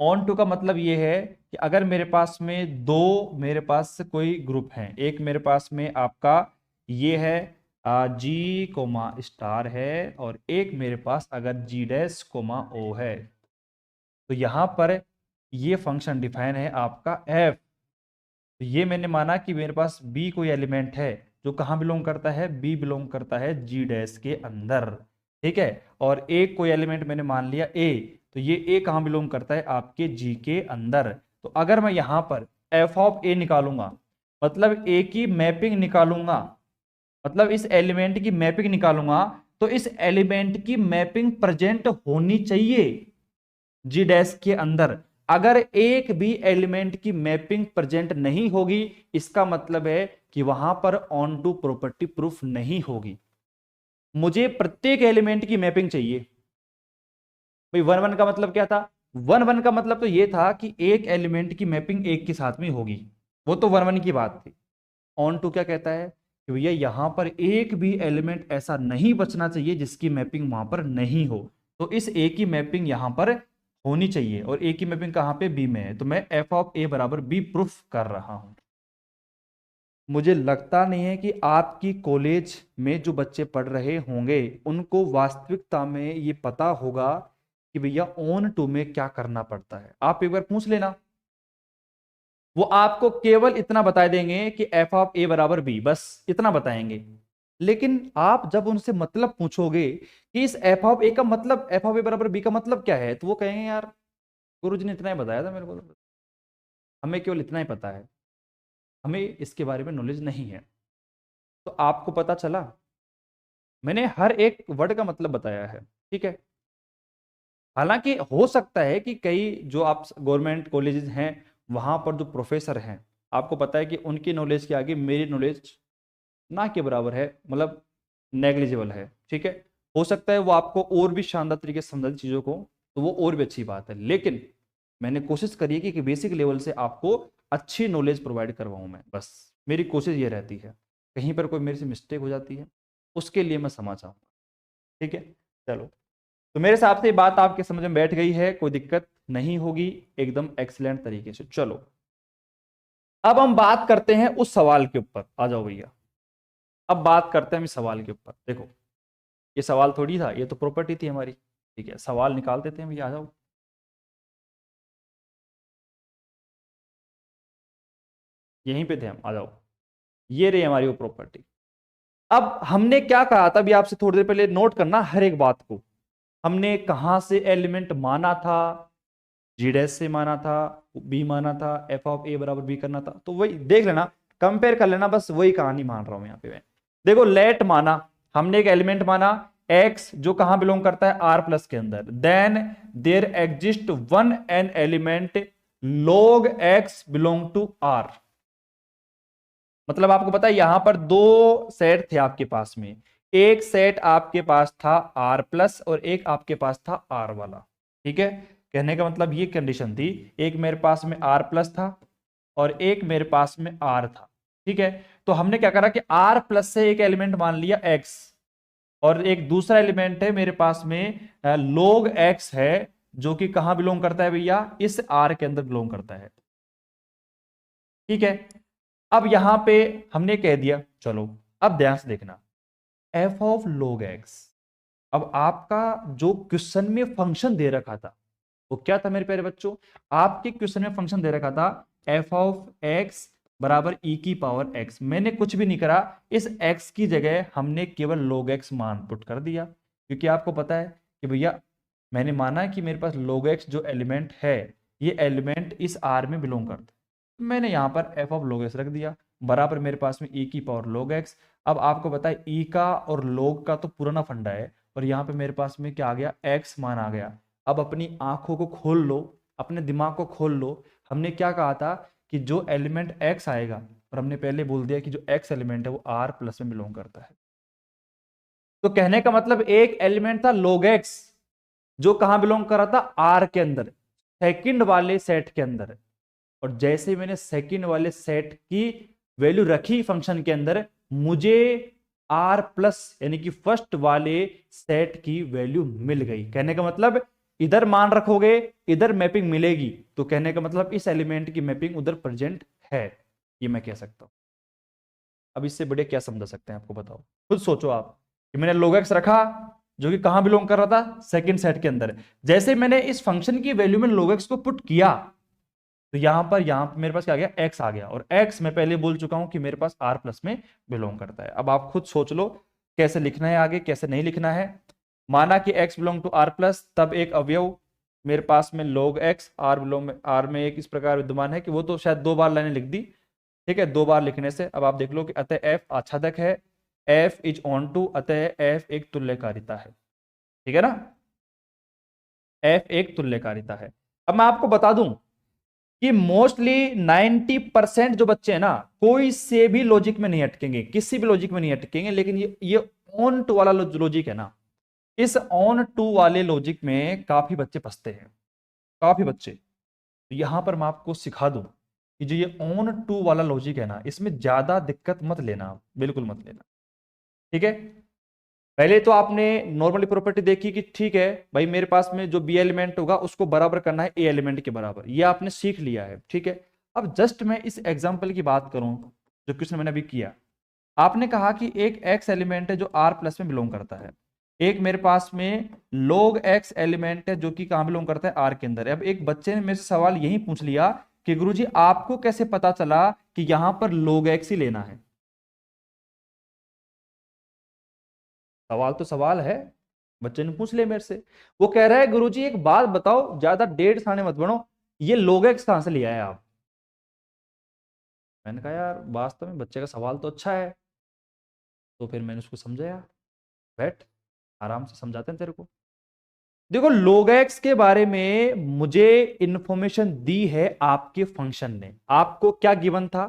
ऑन टू का मतलब ये है कि अगर मेरे पास में दो, मेरे पास कोई ग्रुप है, एक मेरे पास में आपका ये है जी कोमा स्टार है, और एक मेरे पास अगर जी डैश कोमा ओ है, तो यहां पर ये फंक्शन डिफाइन है आपका एफ। तो ये मैंने माना कि मेरे पास बी कोई एलिमेंट है जो कहां बिलोंग करता है, बी बिलोंग करता है जी डैश के अंदर, ठीक है। और एक कोई एलिमेंट मैंने मान लिया ए, तो ये ए कहां बिलोंग करता है, आपके जी के अंदर। तो अगर मैं यहां पर एफ ऑफ ए निकालूंगा, मतलब ए की मैपिंग निकालूंगा, मतलब इस एलिमेंट की मैपिंग निकालूंगा, तो इस एलिमेंट की मैपिंग प्रेजेंट होनी चाहिए जी डैश के अंदर। अगर एक भी एलिमेंट की मैपिंग प्रेजेंट नहीं होगी, इसका मतलब है कि वहां पर ऑन टू प्रॉपर्टी प्रूफ नहीं होगी। मुझे प्रत्येक एलिमेंट की मैपिंग चाहिए। भाई वन वन का मतलब क्या था, वन वन का मतलब तो यह था कि एक एलिमेंट की मैपिंग एक के साथ में होगी, वो तो वन वन की बात थी। ऑन टू क्या कहता है कि भैया यहां पर एक भी एलिमेंट ऐसा नहीं बचना चाहिए जिसकी मैपिंग वहां पर नहीं हो, तो इस ए की मैपिंग यहां पर होनी चाहिए, और ए की मैपिंग कहां पे, बी में है, तो मैं एफ ऑफ ए बराबर बी प्रूफ कर रहा हूं। मुझे लगता नहीं है कि आपकी कॉलेज में जो बच्चे पढ़ रहे होंगे उनको वास्तविकता में ये पता होगा कि भैया ऑन टू में क्या करना पड़ता है। आप एक बार पूछ लेना, वो आपको केवल इतना बता देंगे कि एफ ऑफ ए बराबर बी, बस इतना बताएंगे। लेकिन आप जब उनसे मतलब पूछोगे कि इस एफ ऑफ ए का मतलब, एफ ऑफ ए बराबर बी का मतलब क्या है, तो वो कहेंगे यार गुरुजी ने इतना ही बताया था मेरे को, हमें केवल इतना ही पता है, हमें इसके बारे में नॉलेज नहीं है। तो आपको पता चला, मैंने हर एक वर्ड का मतलब बताया है, ठीक है। हालांकि हो सकता है कि कई जो आप गवर्नमेंट कॉलेजेस हैं वहां पर जो प्रोफेसर हैं, आपको पता है कि उनकी नॉलेज के आगे मेरी नॉलेज ना के बराबर है, मतलब नेग्लिजिबल है, ठीक है। हो सकता है वो आपको और भी शानदार तरीके से समझा चीजों को, तो वो और भी अच्छी बात है, लेकिन मैंने कोशिश करी है कि बेसिक लेवल से आपको अच्छी नॉलेज प्रोवाइड करवाऊं मैं, बस मेरी कोशिश ये रहती है। कहीं पर कोई मेरे से मिस्टेक हो जाती है उसके लिए मैं क्षमा चाहूंगा, ठीक है। चलो, तो मेरे हिसाब से ये बात आपके समझ में बैठ गई है, कोई दिक्कत नहीं होगी, एकदम एक्सीलेंट तरीके से। चलो अब हम बात करते हैं उस सवाल के ऊपर, आ जाओ भैया। अब बात करते हैं हम इस सवाल के ऊपर। देखो ये सवाल थोड़ी था, ये तो प्रॉपर्टी थी हमारी, ठीक है। सवाल निकाल देते हैं भैया, आ जाओ। यहीं पे थे हम, आ जाओ। ये रही हमारी वो प्रॉपर्टी। अब हमने क्या कहा था, अभी आपसे थोड़ी देर पहले नोट करना हर एक बात को। हमने कहां से एलिमेंट माना था, जी डैश से माना था, बी माना था, एफ ऑफ ए बराबर बी करना था, तो वही देख लेना, कंपेयर कर लेना, बस वही कहानी मान रहा हूं यहां पे मैं। देखो लेट माना, हमने एक एलिमेंट माना x जो कहां बिलोंग करता है, r प्लस के अंदर, then there exist one an element log x belong to r। मतलब आपको पता है यहां पर दो सेट थे आपके पास में, एक सेट आपके पास था r प्लस और एक आपके पास था r वाला, ठीक है। कहने का मतलब ये कंडीशन थी, एक मेरे पास में r प्लस था और एक मेरे पास में r था, ठीक है। तो हमने क्या करा कि r प्लस से एक एलिमेंट मान लिया x, और एक दूसरा एलिमेंट है मेरे पास में log x है, जो कि कहां बिलोंग करता है भैया, इस आर के अंदर बिलोंग करता है। ठीक है, अब यहां पे हमने कह दिया, चलो अब ध्यान से देखना, एफ ऑफ log x। अब आपका जो क्वेश्चन में फंक्शन दे रखा था वो क्या था मेरे प्यारे बच्चों, आपके क्वेश्चन में फंक्शन दे रखा था एफ ऑफ एक्स बराबर ई की पावर एक्स। मैंने कुछ भी नहीं करा, इस एक्स की जगह हमने केवल log x मान पुट कर दिया, क्योंकि आपको पता है कि भैया मैंने माना कि मेरे पास log x जो एलिमेंट है ये एलिमेंट इस आर में बिलोंग करता है। मैंने यहां पर एफ ऑफ log x रख दिया बराबर मेरे पास में ई की पावर log x। अब आपको पता है ई का और log का तो पुराना फंडा है, और यहाँ पे मेरे पास में क्या आ गया, x मान आ गया। अब अपनी आंखों को खोल लो, अपने दिमाग को खोल लो, हमने क्या कहा था कि जो एलिमेंट x आएगा, और हमने पहले बोल दिया कि जो x एलिमेंट है वो r प्लस में बिलोंग करता है। तो कहने का मतलब एक एलिमेंट था log x जो कहां बिलोंग कर रहा था, r के अंदर, सेकंड वाले सेट के अंदर। और जैसे ही मैंने सेकंड वाले सेट की वैल्यू रखी फंक्शन के अंदर, मुझे r प्लस यानी कि फर्स्ट वाले सेट की वैल्यू मिल गई। कहने का मतलब इधर मान रखोगे इधर मैपिंग मिलेगी, तो कहने का मतलब इस एलिमेंट की मैपिंग उधर प्रेजेंट है, ये मैं कह सकता हूं। अब इससे बड़े क्या समझा सकते हैं, आपको बताओ, खुद सोचो आप कि मैंने log x रखा जो कि कहां बिलोंग कर रहा था, सेकंड सेट के अंदर। जैसे मैंने इस फंक्शन की वैल्यू में log x को पुट किया, तो यहां पर मेरे पास क्या आ गया, x आ गया, और x मैं पहले बोल चुका हूं कि मेरे पास r प्लस में बिलोंग करता है। अब आप खुद सोच लो कैसे लिखना है आगे, कैसे नहीं लिखना है। माना कि x belong to r plus, तब एक अवयव मेरे पास में log x r बिलोंग में r में एक इस प्रकार विद्यमान है कि वो तो शायद 2 बार लाइनें लिख दी। ठीक है, 2 बार लिखने से अब आप देख लो कि अतः f आच्छादक है, f इज ऑन टू, अतः f एक तुल्यकारिता है। ठीक है ना, f एक तुल्यकारिता है। अब मैं आपको बता दूं कि मोस्टली 90% जो बच्चे हैं ना, कोई से भी लॉजिक में नहीं अटकेंगे, किसी भी लॉजिक में नहीं अटकेंगे, लेकिन ये ऑन टू वाला लॉजिक है ना, इस ऑन टू वाले लॉजिक में काफी बच्चे फंसते हैं, काफी बच्चे। यहां पर मैं आपको सिखा दूं कि जो ये ऑन टू वाला लॉजिक है ना, इसमें ज्यादा दिक्कत मत लेना, बिल्कुल मत लेना। ठीक है, पहले तो आपने नॉर्मली प्रॉपर्टी देखी कि ठीक है भाई मेरे पास में जो बी एलिमेंट होगा उसको बराबर करना है ए एलिमेंट के बराबर, ये आपने सीख लिया है। ठीक है, अब जस्ट मैं इस एग्जांपल की बात करूं जो क्वेश्चन मैंने अभी किया, आपने कहा कि एक एक्स एलिमेंट है जो आर प्लस में बिलोंग करता है, एक मेरे पास में log x एलिमेंट है जो कि कहां बिलोंग करता है, आर के अंदर। अब एक बच्चे ने मेरे से सवाल यही पूछ लिया कि गुरुजी आपको कैसे पता चला कि यहां पर log x ही लेना है। सवाल तो सवाल है, बच्चे ने पूछ लिया मेरे से, वो कह रहा है गुरुजी एक बात बताओ, ज्यादा डेढ़ साने मत बनो, ये log x कहां से लिया है आप। मैंने कहा यार वास्तव में बच्चे का सवाल तो अच्छा है, तो फिर मैंने उसको समझाया, बैठ आराम से समझाते हैं तेरे को। देखो log x के बारे में मुझे इंफॉर्मेशन दी है आपके फंक्शन ने। आपको क्या गिवन था,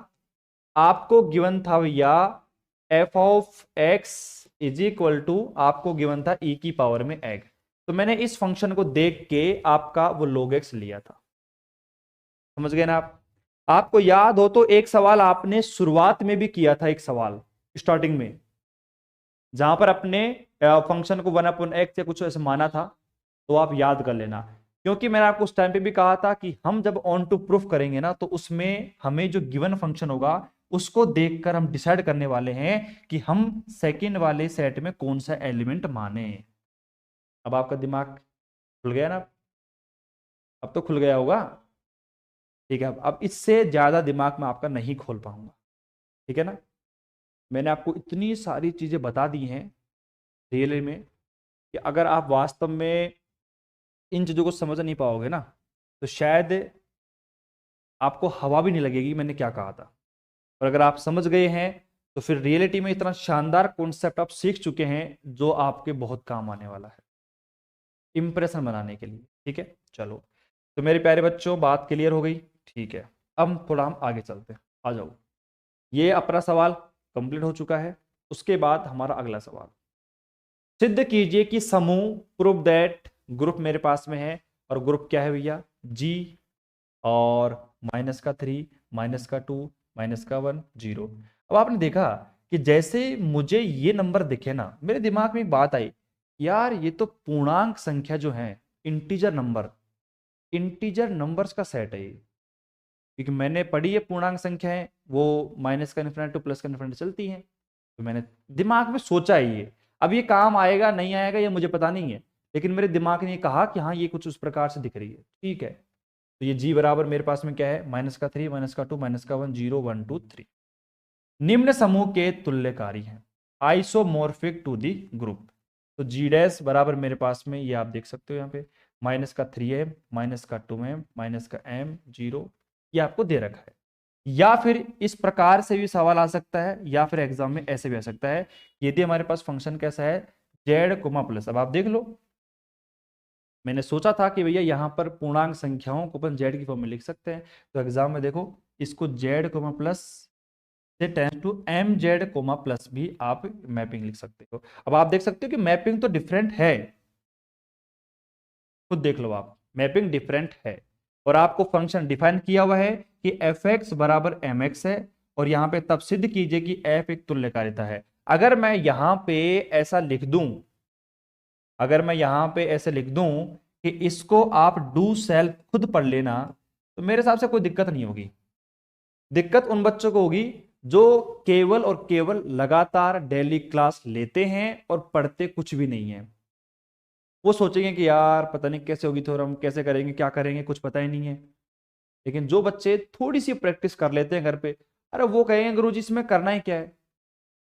आपको गिवन था भैया f of x is equal to, आपको गिवन था e की पावर में x। तो मैंने इस फंक्शन को देख के आपका वो log x लिया था, समझ गए ना आप। आपको याद हो तो एक सवाल आपने शुरुआत में भी किया था, एक सवाल स्टार्टिंग में, जहां पर अपने फंक्शन को 1/x या कुछ ऐसे माना था, तो आप याद कर लेना। क्योंकि मैंने आपको उस टाइम पे भी कहा था कि हम जब ऑन टू प्रूफ करेंगे ना, तो उसमें हमें जो गिवन फंक्शन होगा उसको देखकर हम डिसाइड करने वाले हैं कि हम सेकंड वाले सेट में कौन सा एलिमेंट माने। अब आपका दिमाग खुल गया ना, अब तो खुल गया होगा। ठीक है, अब इससे ज्यादा दिमाग में आपका नहीं खोल पाऊंगा, ठीक है ना। मैंने आपको इतनी सारी चीजें बता दी हैं रियली में कि अगर आप वास्तव में इन चीजों को समझ नहीं पाओगे ना, तो शायद आपको हवा भी नहीं लगेगी मैंने क्या कहा था। और अगर आप समझ गए हैं तो फिर रियलिटी में इतना शानदार कॉन्सेप्ट आप सीख चुके हैं जो आपके बहुत काम आने वाला है इंप्रेशन बनाने के लिए। ठीक है, चलो तो मेरे प्यारे बच्चों बात क्लियर हो गई। ठीक है, अब थोड़ा हम आगे चलते हैं, आ जाओ। ये अपना सवाल कंप्लीट हो चुका है, उसके बाद हमारा अगला सवाल, सिद्ध कीजिए कि समूह प्रूव दैट, ग्रुप मेरे पास में है, और ग्रुप क्या है भैया, जी और -3 -2 -1 0। अब आपने देखा कि जैसे मुझे ये नंबर दिखे ना, मेरे दिमाग में एक बात आई, यार ये तो पूर्णांक संख्या जो है इंटीजर नंबर्स का सेट है ये, क्योंकि मैंने पढ़ी है पूर्णांक संख्याएं वो माइनस का इन्फिनिटी टू प्लस का इन्फिनिटी चलती हैं, तो मैंने दिमाग में सोचा है ये। अब ये काम आएगा नहीं आएगा ये मुझे पता नहीं है, लेकिन मेरे दिमाग ने कहा कि हाँ ये कुछ उस प्रकार से दिख रही है, ठीक है। तो ये g बराबर मेरे पास में क्या है, माइनस का 3 माइनस का 2 माइनस का 1 0 1 2 3 निम्न समूह के तुल्यकारी हैं, आइसोमोर्फिक टू दी ग्रुप। तो जी डैश बराबर मेरे पास में ये आप देख सकते हो यहाँ पे माइनस का 3m माइनस का 2m माइनस का m 0 ये आपको दे रखा है। या फिर इस प्रकार से भी सवाल आ सकता है, या फिर एग्जाम में ऐसे भी आ सकता है, यदि हमारे पास फंक्शन कैसा है z कोमा प्लस। अब आप देख लो, मैंने सोचा था कि भैया यहाँ पर पूर्णांक संख्याओं को अपन z की फॉर्म में लिख सकते हैं, तो एग्जाम में देखो इसको z कोमा प्लस से tends to M Z comma plus भी आप मैपिंग लिख सकते हो। अब आप देख सकते हो कि मैपिंग तो डिफरेंट है, खुद देख लो आप, मैपिंग डिफरेंट है। और आपको फंक्शन डिफाइन किया हुआ है कि एफ एक्स बराबर एम एक्स है, और यहां पे तब सिद्ध कीजिए कि एफ एक तुल्यकारिता है। अगर मैं यहां पे ऐसा लिख दूं, अगर मैं यहां पे ऐसे लिख दूं कि इसको आप डू सेल्फ खुद पढ़ लेना, तो मेरे हिसाब से कोई दिक्कत नहीं होगी। दिक्कत उन बच्चों को होगी जो केवल और केवल लगातार डेली क्लास लेते हैं और पढ़ते कुछ भी नहीं है। वो सोचेंगे कि यार पता नहीं कैसे होगी थ्योरम, कैसे करेंगे, क्या करेंगे, कुछ पता ही नहीं है। लेकिन जो बच्चे थोड़ी सी प्रैक्टिस कर लेते हैं घर पे, अरे वो कहेंगे गुरुजी इसमें करना ही क्या है,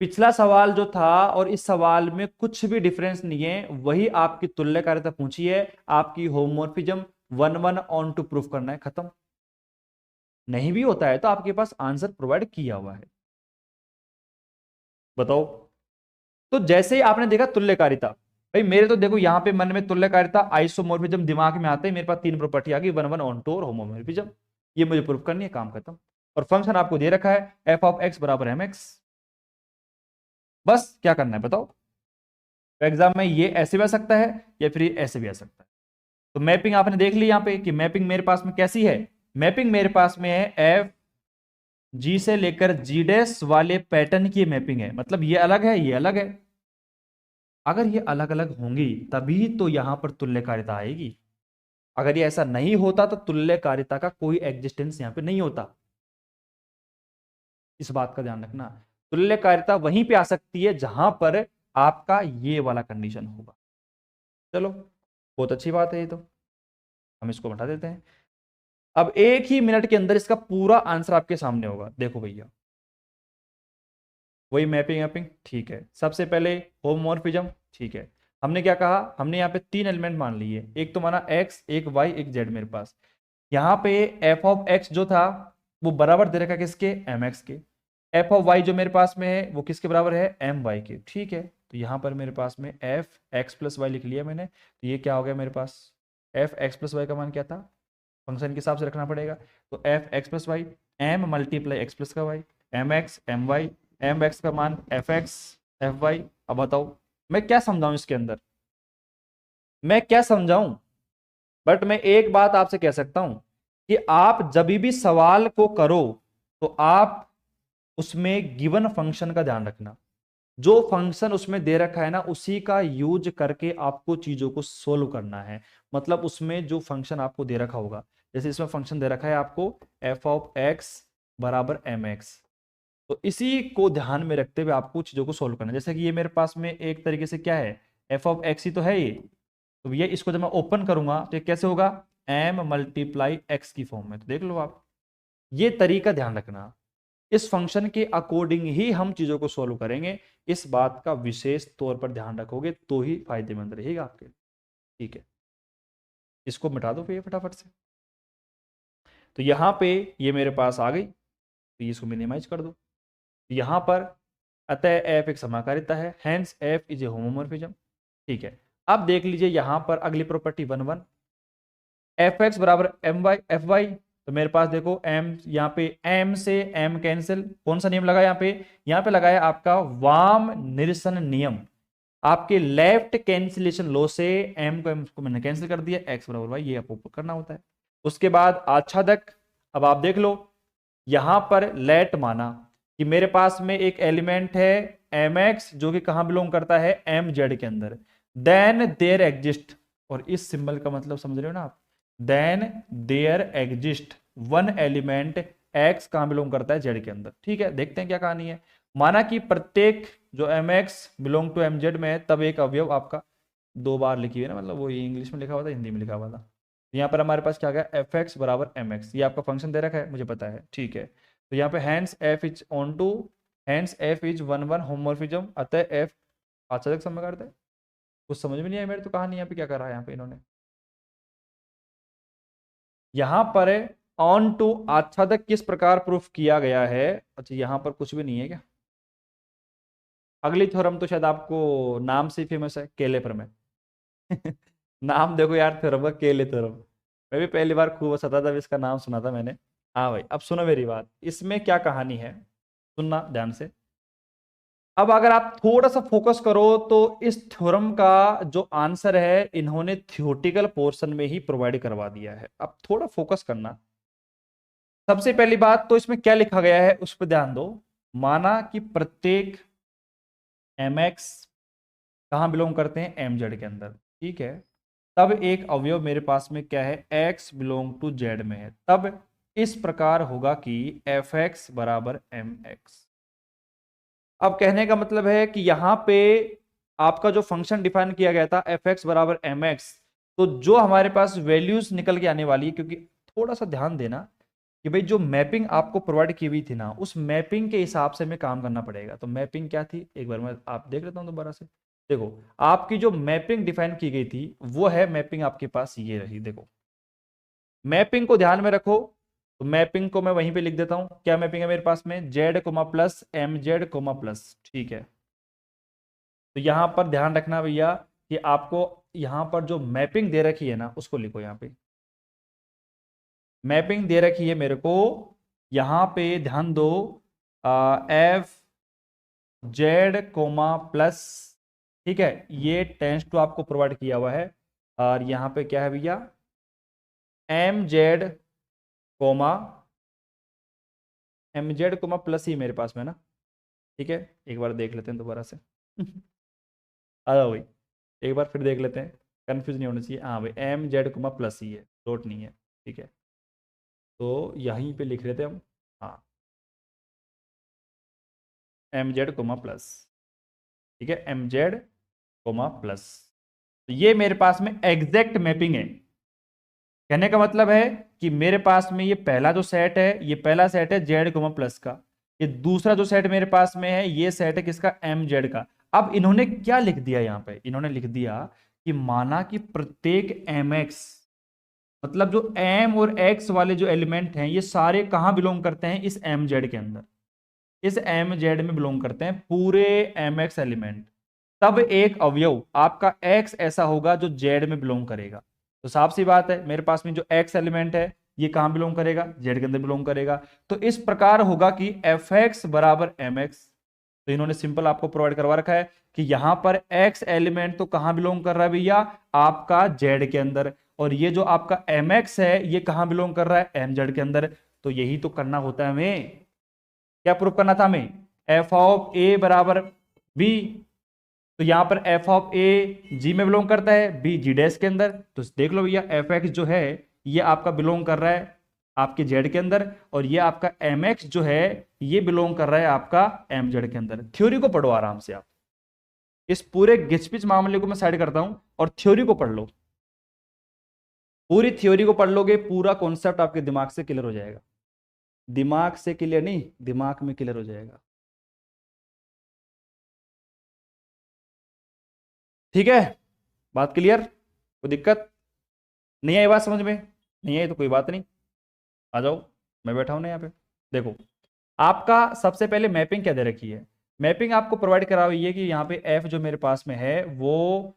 पिछला सवाल जो था और इस सवाल में कुछ भी डिफरेंस नहीं है, वही आपकी तुल्यकारिता पूछी है, आपकी होमोमोर्फिज्म 1 ऑन टू प्रूफ करना है, खत्म। नहीं भी होता है तो आपके पास आंसर प्रोवाइड किया हुआ है। बताओ, तो जैसे ही आपने देखा तुल्यकारिता, भाई मेरे तो देखो यहाँ पे मन में तुल्यकारिता आइसोमोर्फिज्म दिमाग में आते हैं, मेरे पास 3 प्रॉपर्टी आ गई, 1 ऑन टू और होमोमोर्फिज्म, ये मुझे प्रूफ करनी है, काम खत्म। और फंक्शन आपको दे रखा है एफ ऑफ एक्स बराबर एम एक्स, बस क्या करना है बताओ। तो एग्जाम में ये ऐसे भी आ सकता है या फिर ये ऐसे भी आ सकता है। तो मैपिंग आपने देख ली यहाँ पे कि मैपिंग मेरे पास में कैसी है, मैपिंग मेरे पास में है एफ जी से लेकर जी डैश वाले पैटर्न की मैपिंग है, मतलब ये अलग है ये अलग है। अगर ये अलग अलग होंगी तभी तो यहां पर तुल्यकारिता आएगी, अगर ये ऐसा नहीं होता तो तुल्यकारिता का कोई एग्जिस्टेंस यहां पे नहीं होता। इस बात का ध्यान रखना, तुल्यकारिता वहीं पे आ सकती है जहां पर आपका ये वाला कंडीशन होगा। चलो बहुत अच्छी बात है, ये तो हम इसको हटा देते हैं। अब एक ही मिनट के अंदर इसका पूरा आंसर आपके सामने होगा, देखो भैया वही मैपिंग मैपिंग ठीक है। सबसे पहले होमोमोर्फिज्म, ठीक है, हमने क्या कहा, हमने यहाँ पे 3 एलिमेंट मान लिए, एक तो माना x, एक y, एक z मेरे पास। यहाँ पे f ऑफ x जो था वो बराबर दे रखा किसके, mx के। f ऑफ y जो मेरे पास में है वो किसके बराबर है, my के, ठीक है। तो यहाँ पर मेरे पास में f x प्लस वाई लिख लिया मैंने, तो ये क्या हो गया मेरे पास, f x प्लस वाई का मान क्या था, फंक्शन के हिसाब से रखना पड़ेगा, तो f x plus Y m multiply x plus का y, mx my M X का मान एफ एक्स एफ वाई। अब बताओ मैं क्या समझाऊं इसके अंदर, मैं क्या समझाऊं, बट मैं एक बात आपसे कह सकता हूं कि आप जब भी सवाल को करो तो आप उसमें गिवन फंक्शन का ध्यान रखना, जो फंक्शन उसमें दे रखा है ना उसी का यूज करके आपको चीजों को सोल्व करना है। मतलब उसमें जो फंक्शन आपको दे रखा होगा, जैसे इसमें फंक्शन दे रखा है आपको एफ ऑफ एक्स बराबर एम एक्स, तो इसी को ध्यान में रखते हुए आपको चीजों को सोल्व करना है। जैसे कि ये मेरे पास में एक तरीके से क्या है, एफ ऑफ एक्स ही तो है ये, तो ये इसको जब मैं ओपन करूंगा तो ये कैसे होगा, एम मल्टीप्लाई एक्स की फॉर्म में। तो देख लो आप, ये तरीका ध्यान रखना, इस फंक्शन के अकॉर्डिंग ही हम चीजों को सोल्व करेंगे, इस बात का विशेष तौर पर ध्यान रखोगे तो ही फायदेमंद रहेगा आपके, ठीक है। इसको मिटा दो फिर फटाफट से, तो यहां पे ये मेरे पास आ गई, तो इसको मिनिमाइज कर दो। यहां पर अतः एफ एक समाकारिता है, hence F is a homomorphism, ठीक है। अब देख लीजिए यहां पर अगली प्रॉपर्टी 1 एफ एक्स बराबर एम वाई एफ वाई, तो मेरे पास देखो एम, यहाँ पे एम से एम कैंसिल, कौन सा नियम लगा यहाँ पे लगाया आपका वाम निरसन नियम, आपके लेफ्ट कैंसिलेशन लो से एम को एम को मैंने कैंसिल कर दिया, एक्स बराबर वाई, ये आपको करना होता है। उसके बाद आच्छादक, अब आप देख लो यहां पर लेट माना कि मेरे पास में एक एलिमेंट है एम एक्स जो कि कहां बिलोंग करता है एम जेड के अंदर, देन देयर एग्जिस्ट और इस सिंबल का मतलब समझ रहे हो ना आप, then there exist one element X कहां बिलोंग करता है, जेड के अंदर। ठीक है, देखते हैं क्या कहानी है। माना कि प्रत्येक जो M X belong to M Z में है, तब एक अवयव आपका, दो बार लिखी हुई है ना, मतलब वो इंग्लिश में लिखा हुआ था, हिंदी में लिखा हुआ था। यहाँ पर हमारे पास क्या गया, एफ एक्स बराबर एम एक्स, ये आपका फंक्शन दे रखा है, मुझे पता है। ठीक है, तो यहाँ पे hence F is onto, hence F is one one homomorphism, अतः एफ आच्छादक समीकरण है। कुछ समझ में नहीं आया मेरे तो कहानी यहाँ पे क्या कर रहा है यहाँ पे इन्होंने। यहाँ पर ऑन टू आच्छादक किस प्रकार प्रूफ किया गया है। अच्छा, यहाँ पर कुछ भी नहीं है क्या। अगली थ्योरम तो शायद आपको नाम से फेमस है, केले पर में नाम देखो यार थ्योरम का, केले थ्योरम। मैं भी पहली बार खूब हंसा था जब इसका नाम सुना था मैंने। हाँ भाई, अब सुनो मेरी बात, इसमें क्या कहानी है, सुनना ध्यान से। अब अगर आप थोड़ा सा फोकस करो तो इस थ्योरम का जो आंसर है इन्होंने थियोटिकल पोर्शन में ही प्रोवाइड करवा दिया है। अब थोड़ा फोकस करना। सबसे पहली बात तो इसमें क्या लिखा गया है उस पर ध्यान दो। माना कि प्रत्येक एम एक्स कहां बिलोंग करते हैं, एम जेड के अंदर। ठीक है, तब एक अवयव मेरे पास में क्या है, एक्स बिलोंग टू जेड में है। तब इस प्रकार होगा कि एफ एक्स बराबर एम एक्स। अब कहने का मतलब है कि यहां पे आपका जो फंक्शन डिफाइन किया गया था एफ एक्स बराबर एम एक्स, तो जो हमारे पास वैल्यूज निकल के आने वाली है, क्योंकि थोड़ा सा ध्यान देना कि भाई जो मैपिंग आपको प्रोवाइड की हुई थी ना, उस मैपिंग के हिसाब से हमें काम करना पड़ेगा। तो मैपिंग क्या थी, एक बार मैं आप देख लेता हूं दोबारा से। देखो, आपकी जो मैपिंग डिफाइन की गई थी वो है, मैपिंग आपके पास ये रही। देखो, मैपिंग को ध्यान में रखो, तो मैपिंग को मैं वहीं पे लिख देता हूं। क्या मैपिंग है मेरे पास में, Z comma plus M Z comma plus. ठीक है, तो यहां पर ध्यान रखना भैया कि आपको यहां पर जो मैपिंग दे रखी है ना, उसको लिखो। यहां पे मैपिंग दे रखी है मेरे को, यहां पे ध्यान दो, एफ जेड कोमा प्लस। ठीक है, ये टेंस टू आपको प्रोवाइड किया हुआ है। और यहां पे क्या है भैया, M Z comma, M Z comma plus ही मेरे पास में ना। ठीक है, एक बार देख लेते हैं दोबारा से आ जाओ भाई, एक बार फिर देख लेते हैं, कंफ्यूज नहीं होना चाहिए। हाँ भाई, एम जेड कोमा प्लस ही है, डॉट नहीं है। ठीक है, तो यहीं पे लिख लेते हैं हम। हाँ, एम जेड कोमा प्लस। ठीक है, एम जेड कोमा प्लस। तो ये मेरे पास में एग्जैक्ट मैपिंग है। कहने का मतलब है कि मेरे पास में ये पहला जो सेट है, ये पहला सेट है जेड कोमा प्लस का। ये दूसरा जो सेट मेरे पास में है, ये सेट है किसका, एम जेड का। अब इन्होंने क्या लिख दिया यहां पे, इन्होंने लिख दिया कि माना कि प्रत्येक एम एक्स, मतलब जो एम और एक्स वाले जो एलिमेंट हैं, ये सारे कहां बिलोंग करते हैं, इस एम जेड के अंदर। इस एम जेड में बिलोंग करते हैं पूरे एम एक्स एलिमेंट। तब एक अवयव आपका एक्स ऐसा होगा जो जेड में बिलोंग करेगा। तो साफ सी बात है, मेरे पास में जो एक्स एलिमेंट है ये कहां बिलोंग करेगा, जेड के अंदर बिलोंग करेगा। तो इस प्रकार होगा कि एफ एक्स बराबर एम एक्स। तो इन्होंने सिंपल आपको प्रोवाइड करवा रखा है कि यहां पर एक्स एलिमेंट तो कहां बिलोंग कर रहा है भैया, आपका जेड के अंदर। और ये जो आपका एम एक्स है ये कहां बिलोंग कर रहा है, एम जेड के अंदर। तो यही तो करना होता है हमें, क्या प्रूफ करना था हमें, एफ ऑफ ए बराबर बी। तो यहां पर एफ ऑफ ए जी में बिलोंग करता है, बी जी डैश के अंदर। तो देख लो भैया, एफ एक्स जो है ये आपका बिलोंग कर रहा है आपके जेड के अंदर, और ये आपका एम एक्स जो है ये बिलोंग कर रहा है आपका एम जेड के अंदर। थ्योरी को पढ़ो आराम से आप, इस पूरे घिचपिच मामले को मैं साइड करता हूं और थ्योरी को पढ़ लो। पूरी थ्योरी को पढ़ लोगे, पूरा कॉन्सेप्ट आपके दिमाग से क्लियर हो जाएगा। दिमाग से क्लियर नहीं, दिमाग में क्लियर हो जाएगा। ठीक है, बात क्लियर, कोई दिक्कत नहीं आई, बात समझ में नहीं आई तो कोई बात नहीं, आ जाओ, मैं बैठा हूं ना यहाँ पे। देखो, आपका सबसे पहले मैपिंग क्या दे रखी है, मैपिंग आपको प्रोवाइड करा हुई है कि यहाँ पे एफ जो मेरे पास में है वो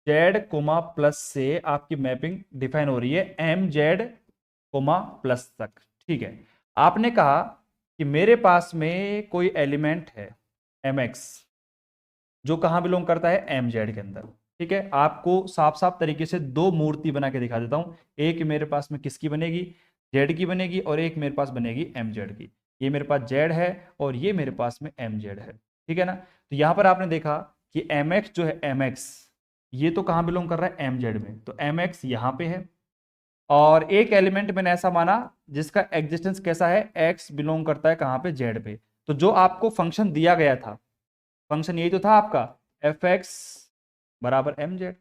जेड कोमा प्लस से आपकी मैपिंग डिफाइन हो रही है एम जेड कोमा प्लस तक। ठीक है, आपने कहा कि मेरे पास में कोई एलिमेंट है एम एक्स जो कहां बिलोंग करता है, एम जेड के अंदर। ठीक है, आपको साफ साफ तरीके से दो मूर्ति बना के दिखा देता हूं। एक मेरे पास में किसकी बनेगी, जेड की बनेगी, और एक मेरे पास बनेगी एम जेड की। ये मेरे पास जेड है और ये मेरे पास में एम जेड है। ठीक है ना, तो यहां पर आपने देखा कि एम एक्स जो है, एम एक्स ये तो कहाँ बिलोंग कर रहा है, एम जेड में, तो एम एक्स यहाँ पे है। और एक एलिमेंट मैंने ऐसा माना जिसका एग्जिस्टेंस कैसा है, एक्स बिलोंग करता है कहाँ पे, जेड पे। तो जो आपको फंक्शन दिया गया था, फंक्शन यही तो था आपका, एफ एक्स बराबर एम जेड।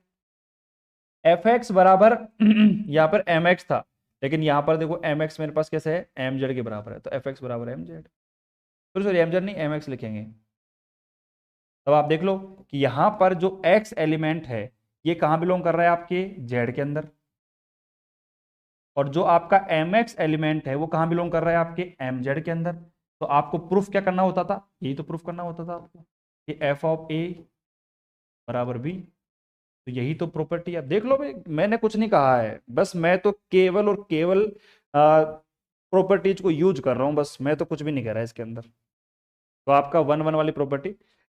एफ एक्स बराबर यहाँ पर एम एक्स था, लेकिन यहाँ पर देखो एम एक्स मेरे पास कैसे है, एम जेड के बराबर है, तो एफ एक्स बराबर M Z, sorry M Z नहीं, एम एक्स लिखेंगे। तब आप देख लो कि यहां पर जो एक्स एलिमेंट है ये कहां बिलोंग कर रहा है, आपके जेड के अंदर। और जो आपका एम एक्स एलिमेंट है वो कहां बिलोंग कर रहा है, आपके एम जेड के अंदर। तो आपको प्रूफ क्या करना होता था, यही तो प्रूफ करना होता था आपको, कि एफ ऑफ ए बराबर बी। तो यही तो प्रॉपर्टी, आप देख लो भाई, मैंने कुछ नहीं कहा है, बस मैं तो केवल और केवल प्रॉपर्टीज को यूज कर रहा हूं, बस मैं तो कुछ भी नहीं कह रहा इसके अंदर। तो आपका वन वन वाली प्रॉपर्टी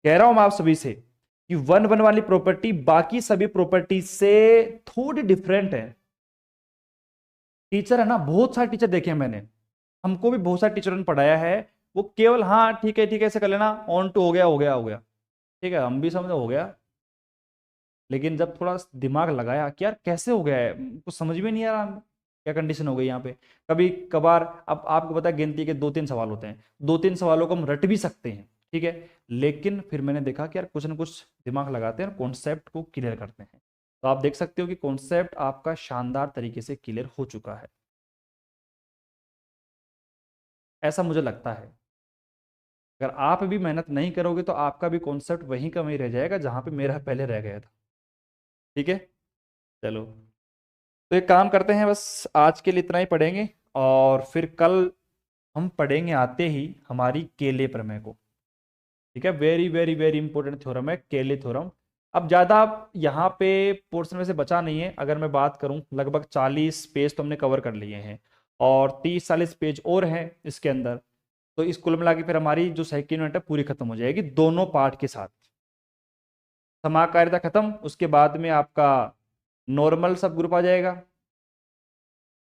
कह रहा हूं मैं आप सभी से कि वन वन वाली प्रॉपर्टी बाकी सभी प्रॉपर्टी से थोड़ी डिफरेंट है। टीचर है ना, बहुत सारे टीचर देखे हैं मैंने, हमको भी बहुत सारे टीचरों ने पढ़ाया है, वो केवल हाँ ठीक है ऐसे कर लेना, ऑन टू हो गया हो गया हो गया, ठीक है हम भी समझ हो गया। लेकिन जब थोड़ा दिमाग लगाया कि यार कैसे हो गया है, कुछ समझ में नहीं आ रहा क्या कंडीशन हो गई यहाँ पे। कभी कभार, अब आपको पता है गिनती के 2-3 सवाल होते हैं, 2-3 सवालों को हम रट भी सकते हैं, ठीक है, लेकिन फिर मैंने देखा कि यार कुछ ना कुछ दिमाग लगाते हैं और कॉन्सेप्ट को क्लियर करते हैं। तो आप देख सकते हो कि कॉन्सेप्ट आपका शानदार तरीके से क्लियर हो चुका है, ऐसा मुझे लगता है। अगर आप भी मेहनत नहीं करोगे तो आपका भी कॉन्सेप्ट वहीं का वहीं रह जाएगा जहां पे मेरा पहले रह गया था। ठीक है, चलो, तो एक काम करते हैं, बस आज के लिए इतना ही पढ़ेंगे, और फिर कल हम पढ़ेंगे आते ही हमारी केले प्रमेय को। ठीक है, very very very important theorem है केले थ्योरम। अब ज़्यादा यहाँ पे पोर्शन में से बचा नहीं है, अगर मैं बात करूँ लगभग 40 पेज तो हमने कवर कर लिए हैं, और 30-40 पेज और हैं इसके अंदर। तो इस कुल मिला के फिर हमारी जो सेकंड यूनिट है पूरी खत्म हो जाएगी दोनों पार्ट के साथ। समाकारिता खत्म, उसके बाद में आपका नॉर्मल सब ग्रुप आ जाएगा।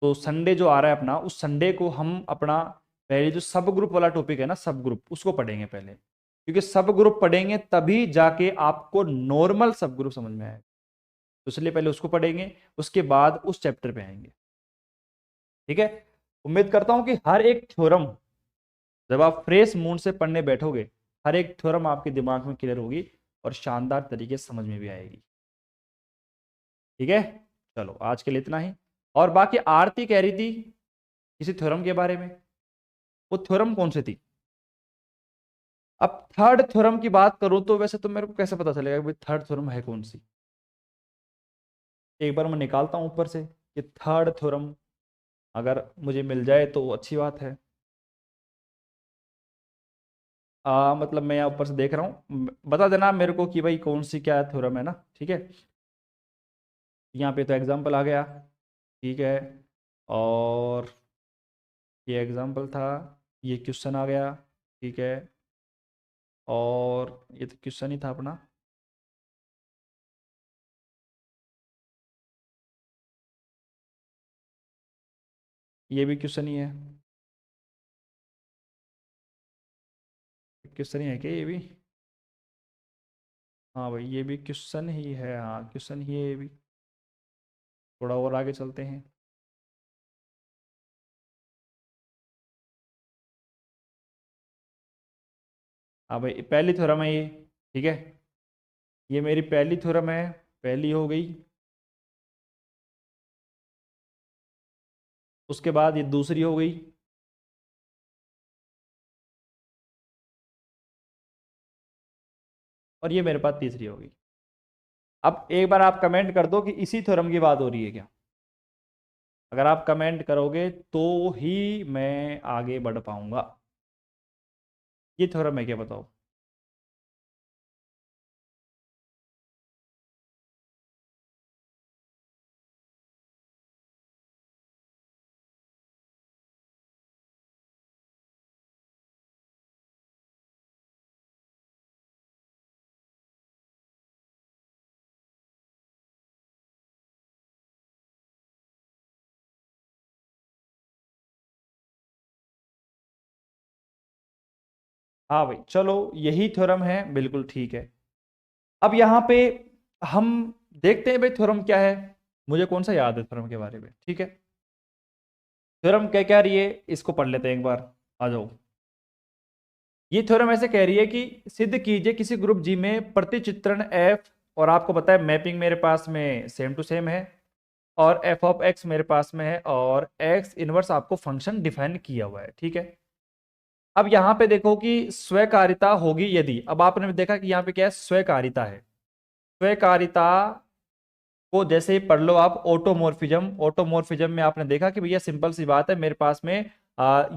तो संडे जो आ रहा है अपना, उस संडे को हम अपना पहले जो सब ग्रुप वाला टॉपिक है ना, सब ग्रुप, उसको पढ़ेंगे पहले, क्योंकि सब ग्रुप पढ़ेंगे तभी जाके आपको नॉर्मल सब ग्रुप समझ में आएगा। तो इसलिए पहले उसको पढ़ेंगे, उसके बाद उस चैप्टर पे आएंगे। ठीक है, उम्मीद करता हूं कि हर एक थ्योरम जब आप फ्रेश मूड से पढ़ने बैठोगे, हर एक थ्योरम आपके दिमाग में क्लियर होगी और शानदार तरीके से समझ में भी आएगी। ठीक है, चलो आज के लिए इतना ही। और बाकी आरती कह रही थी किसी थ्योरम के बारे में, वो थ्योरम कौन सी थी। अब थर्ड थ्योरम की बात करूं तो वैसे तो मेरे को कैसे पता चलेगा कि थर्ड थ्योरम है कौन सी। एक बार मैं निकालता हूं ऊपर से कि थर्ड थ्योरम अगर मुझे मिल जाए तो अच्छी बात है। मतलब मैं यहाँ ऊपर से देख रहा हूँ, बता देना मेरे को कि भाई कौन सी क्या थ्योरम है ना। ठीक है, यहाँ पे तो एग्जाम्पल आ गया, ठीक है, और ये एग्जाम्पल था, ये क्वेश्चन आ गया, ठीक है, और ये तो क्वेश्चन ही था अपना। ये भी क्वेश्चन ही है, क्वेश्चन ही है क्या ये भी। हाँ भाई ये भी क्वेश्चन ही है, हाँ क्वेश्चन ही है ये भी। थोड़ा और आगे चलते हैं। हाँ भाई पहली थ्योरम है ये, ठीक है, ये मेरी पहली थ्योरम है, पहली हो गई। उसके बाद ये दूसरी हो गई, और ये मेरे पास तीसरी हो गई। अब एक बार आप कमेंट कर दो कि इसी थ्योरम की बात हो रही है क्या। अगर आप कमेंट करोगे तो ही मैं आगे बढ़ पाऊंगा। ये थ्योरम है क्या बताओ। हाँ भाई चलो, यही थ्योरम है, बिल्कुल ठीक है। अब यहाँ पे हम देखते हैं भाई थ्योरम क्या है, मुझे कौन सा याद है थ्योरम के बारे में, ठीक है। थ्योरम क्या कह रही है, इसको पढ़ लेते हैं एक बार, आ जाओ। ये थ्योरम ऐसे कह रही है कि सिद्ध कीजिए किसी ग्रुप जी में प्रतिचित्रण एफ, और आपको पता है मैपिंग मेरे पास में सेम टू सेम है, और एफ ऑफ एक्स मेरे पास में है, और एक्स इनवर्स आपको फंक्शन डिफाइन किया हुआ है, ठीक है। अब यहां पे देखो कि स्वीकारिता होगी यदि, अब आपने देखा कि यहाँ पे क्या है, स्वीकारिता है। स्वीकारिता को जैसे ही पढ़ लो आप, ऑटोमोर्फिज्म, ऑटोमोर्फिज्म में आपने देखा कि भैया सिंपल सी बात है, मेरे पास में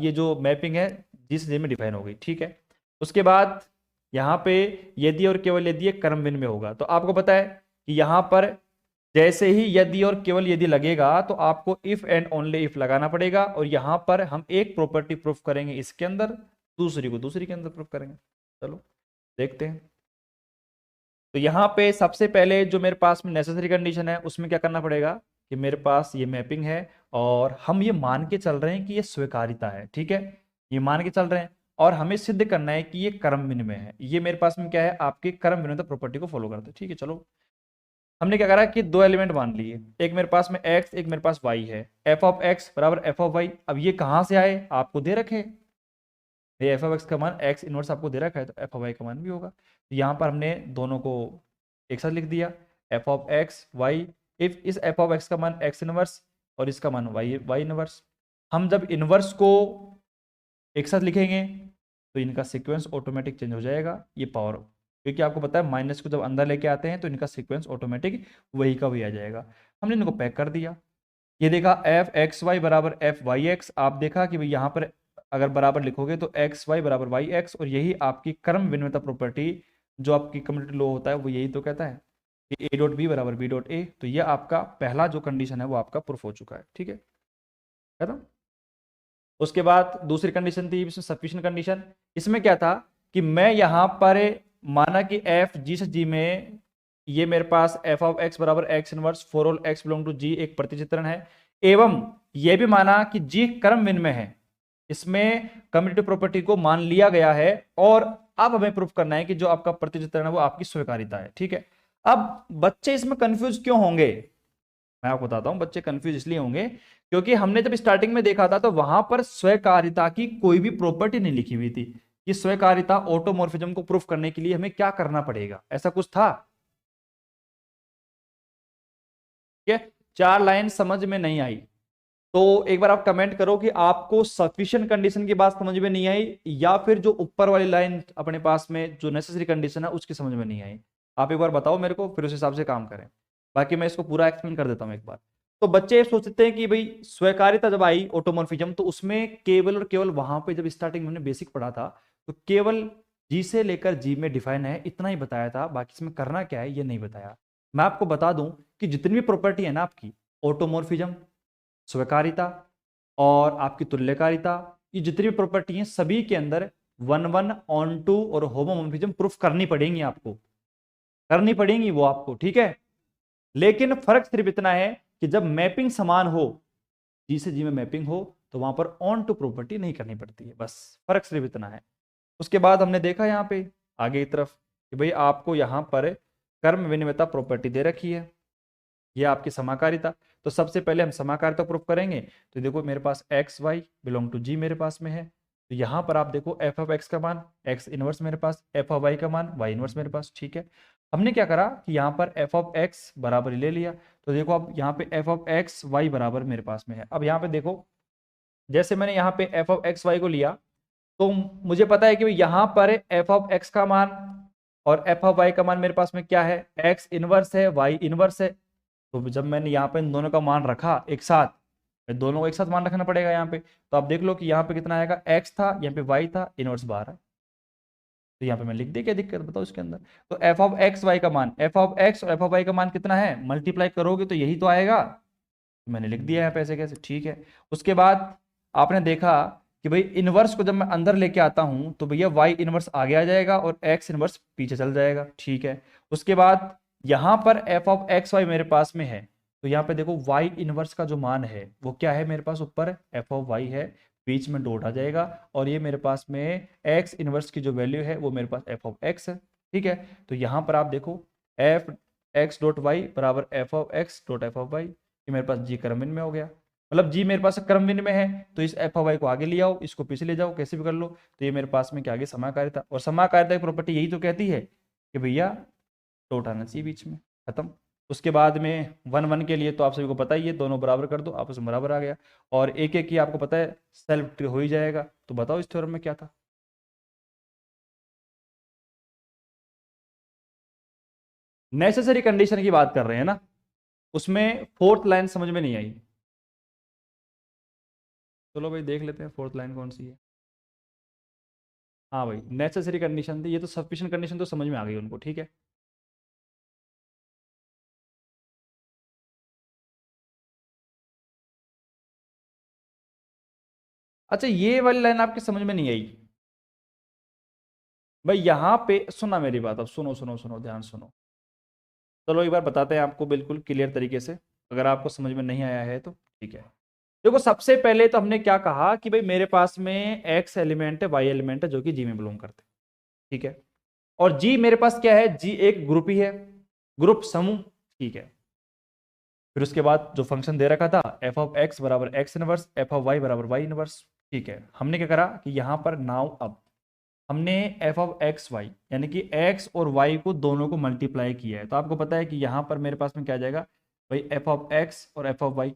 ये जो मैपिंग है जिस जी में डिफाइन हो गई, ठीक है। उसके बाद यहाँ पे यदि और केवल यदि एक कर्म बिन में होगा, तो आपको पता है कि यहाँ पर जैसे ही यदि और केवल यदि लगेगा तो आपको इफ एंड ओनली इफ लगाना पड़ेगा, और यहाँ पर हम एक प्रॉपर्टी प्रूफ करेंगे इसके अंदर, दूसरी को दूसरी के अंदर प्रूफ करेंगे। चलो देखते हैं। तो यहाँ पे सबसे पहले जो मेरे पास में नेसेसरी कंडीशन है उसमें क्या करना पड़ेगा कि मेरे पास ये मैपिंग है, और हम ये मान के चल रहे हैं कि ये स्वीकारिता है, ठीक है। ये मान के चल रहे हैं, और हमें सिद्ध करना है कि ये कर्म विनिमय है। ये मेरे पास में क्या है, आपकी कर्म विनिमय प्रॉपर्टी को फॉलो करते हैं, ठीक है। चलो हमने क्या करा कि दो एलिमेंट मान लिए, एक मेरे पास में x, एक मेरे पास y है। एफ ऑफ एक्स बराबर एफ ऑफ वाई, अब ये कहाँ से आए, आपको दे रखे, ये एफ ऑफ एक्स का मान x इनवर्स आपको दे रखा है, तो एफ ऑफ वाई का मान भी होगा। तो यहाँ पर हमने दोनों को एक साथ लिख दिया, F of X Y, if इस एफ ऑफ एक्स का मान x इनवर्स और इसका मान y इनवर्स। हम जब इनवर्स को एक साथ लिखेंगे तो इनका सीक्वेंस ऑटोमेटिक चेंज हो जाएगा, ये पावर, क्योंकि आपको पता है माइनस को जब अंदर लेके आते हैं तो इनका सीक्वेंस ऑटोमेटिक वही का वही आ जाएगा। हमने इनको पैक कर दिया, ये देखा एफ एक्स वाई बराबर एफ वाई एक्स, आप देखा कि भाई यहाँ पर अगर बराबर लिखोगे तो एक्स वाई बराबर वाई एक्स, और यही आपकी क्रम विनिमयता प्रॉपर्टी जो आपकी कम्युनिटी लॉ होता है वो यही तो कहता है कि ए डॉट बी बराबर बी डॉट ए। तो ये आपका पहला जो कंडीशन है वो आपका प्रूफ हो चुका है, ठीक है खत्म। उसके बाद दूसरी कंडीशन थी इसमें सफिशिएंट कंडीशन। इसमें क्या था कि मैं यहां पर माना कि एफ जी से जी में ये मेरे पास एफ ऑफ एक्स बराबर X inverse for all X belong to G एक प्रतिचित्रण है, एवं यह भी माना कि जी क्रम विनिमय है, इसमें कम्युटेटिव प्रॉपर्टी को मान लिया गया है, और अब हमें प्रूफ करना है कि जो आपका प्रतिचित्रण है वो आपकी स्वीकारिता है, ठीक है। अब बच्चे इसमें कंफ्यूज क्यों होंगे, मैं आपको बताता हूं। बच्चे कंफ्यूज इसलिए होंगे क्योंकि हमने जब स्टार्टिंग में देखा था तो वहां पर स्वीकारिता की कोई भी प्रॉपर्टी नहीं लिखी हुई थी कि स्वीकारिता ऑटोमॉर्फिज्म को प्रूफ करने के लिए हमें क्या करना पड़ेगा, ऐसा कुछ था। ठीक है, चार लाइन समझ में नहीं आई तो एक बार आप कमेंट करो कि आपको सफिशिएंट कंडीशन की बात समझ में नहीं आई, या फिर जो ऊपर वाली लाइन अपने पास में जो नेसेसरी कंडीशन है उसकी समझ में नहीं आई। आप एक बार बताओ मेरे को, फिर उस हिसाब से काम करें। बाकी मैं इसको पूरा एक्सप्लेन कर देता हूं एक बार। तो बच्चे सोचते हैं कि भाई स्वीकारिता जब आई ऑटोमॉर्फिज्म तो उसमें केवल और केवल वहां पे जब स्टार्टिंग में हमने बेसिक पढ़ा था तो केवल जी से लेकर जी में डिफाइन है इतना ही बताया था, बाकी इसमें करना क्या है ये नहीं बताया। मैं आपको बता दूं कि जितनी भी प्रॉपर्टी है ना आपकी, ऑटोमॉर्फिज्म, स्वीकारिता और आपकी तुल्यकारिता, ये जितनी भी प्रॉपर्टी हैं सभी के अंदर वन वन ऑन टू और होमोमॉर्फिज्म प्रूफ करनी पड़ेंगी, आपको करनी पड़ेंगी वो आपको, ठीक है। लेकिन फर्क सिर्फ इतना है कि जब मैपिंग समान हो, जी से जी में मैपिंग हो, तो वहां पर ऑन टू प्रॉपर्टी नहीं करनी पड़ती है, बस फर्क सिर्फ इतना है। उसके बाद हमने देखा यहाँ पे आगे की तरफ कि भाई आपको यहाँ पर कर्म विनिमयता प्रॉपर्टी दे रखी है, यह आपकी समाकारिता। तो सबसे पहले हम समाकारिता प्रूफ करेंगे, तो देखो मेरे पास एक्स वाई बिलोंग टू जी मेरे पास में है, तो यहां पर आप देखो एफ ऑफ एक्स का मान एक्स इनवर्स मेरे पास, एफ ऑफ वाई का मान वाई इनवर्स मेरे पास, ठीक है। हमने क्या करा कि यहाँ पर एफ ऑफ एक्स बराबर ले लिया, तो देखो अब यहाँ पे एफ ऑफ एक्स वाई बराबर मेरे पास में है। अब यहाँ पे देखो जैसे मैंने यहाँ पे एफ ऑफ एक्स वाई को लिया, तो मुझे पता है कि यहाँ पर एफ ऑफ एक्स का मान और एफ ऑफ वाई का मान मेरे पास में क्या है, एक्स इनवर्स है वाई इनवर्स है। तो जब मैंने यहाँ पे इन दोनों का मान रखा एक साथ, दोनों को एक साथ मान रखना पड़ेगा यहाँ पे, तो आप देख लो कि यहाँ पे कितना आएगा, एक्स था यहाँ पे वाई था, इनवर्स बाहर है, तो यहाँ पे मैं लिख दे, क्या दिक्कत बताओ इसके अंदर। तो एफ ऑफ एक्स वाई का मान, एफ ऑफ एक्स और एफ ऑफ वाई का मान कितना है, मल्टीप्लाई करोगे तो यही तो आएगा, तो मैंने लिख दिया यहाँ पे ऐसे कैसे, ठीक है। उसके बाद आपने देखा कि भाई इनवर्स को जब मैं अंदर लेके आता हूं तो भैया वाई इनवर्स आगे आ जाएगा और एक्स इनवर्स पीछे चल जाएगा, ठीक है। उसके बाद यहां पर एफ ऑफ एक्स वाई मेरे पास में है, तो यहाँ पे देखो वाई इनवर्स का जो मान है वो क्या है मेरे पास, ऊपर एफ ऑफ वाई है, बीच में डॉट आ जाएगा, और ये मेरे पास में एक्स इनवर्स की जो वैल्यू है वो मेरे पास एफ ऑफ एक्स है, ठीक है। तो यहाँ पर आप देखो एफ एक्स डॉट वाई बराबर F of X dot F of Y. ये मेरे पास जी क्रमविन में हो गया, मतलब जी मेरे पास क्रमविन में है, तो इस एफ ऑफ वाई को आगे ले आओ, इसको पीछे ले जाओ, कैसे भी कर लो। तो ये मेरे पास में क्या आ गया, समाकारिता। और समाकारिता की प्रॉपर्टी यही तो कहती है कि भैया डॉट आना चाहिए बीच में, खत्म। उसके बाद में 1 1 के लिए तो आप सभी को पता ही है, दोनों बराबर कर दो, आपस में बराबर आ गया। और एक एक की आपको पता है सेल्फ हो ही जाएगा। तो बताओ इस थ्योरम में क्या था। नेसेसरी कंडीशन की बात कर रहे हैं ना, उसमें फोर्थ लाइन समझ में नहीं आई। चलो भाई देख लेते हैं फोर्थ लाइन कौन सी है। हाँ भाई नेसेसरी कंडीशन थी, ये तो सफिशिएंट कंडीशन तो समझ में आ गई उनको, ठीक है। अच्छा ये वाली लाइन आपकी समझ में नहीं आई भाई, यहां पे सुना मेरी बात, अब सुनो सुनो सुनो ध्यान सुनो। चलो एक बार बताते हैं आपको बिल्कुल क्लियर तरीके से, अगर आपको समझ में नहीं आया है तो ठीक है। देखो सबसे पहले तो हमने क्या कहा कि भाई मेरे पास में एक्स एलिमेंट है, वाई एलिमेंट है, जो कि जी में बिलोंग करते हैं, ठीक है। और जी मेरे पास क्या है, जी एक ग्रुप ही है, ग्रुप समूह, ठीक है। फिर उसके बाद जो फंक्शन दे रखा था एफ ऑफ एक्स बराबर X inverse, F of Y बराबर वाई इनवर्स, ठीक है। हमने क्या करा कि यहां पर नाउ अब हमने एफ ऑफ एक्स वाई यानी कि एक्स और वाई को दोनों को मल्टीप्लाई किया है, तो आपको पता है कि यहां पर मेरे पास में क्या आ जाएगा भाई, एफ ऑफ एक्स और एफ ऑफ वाई,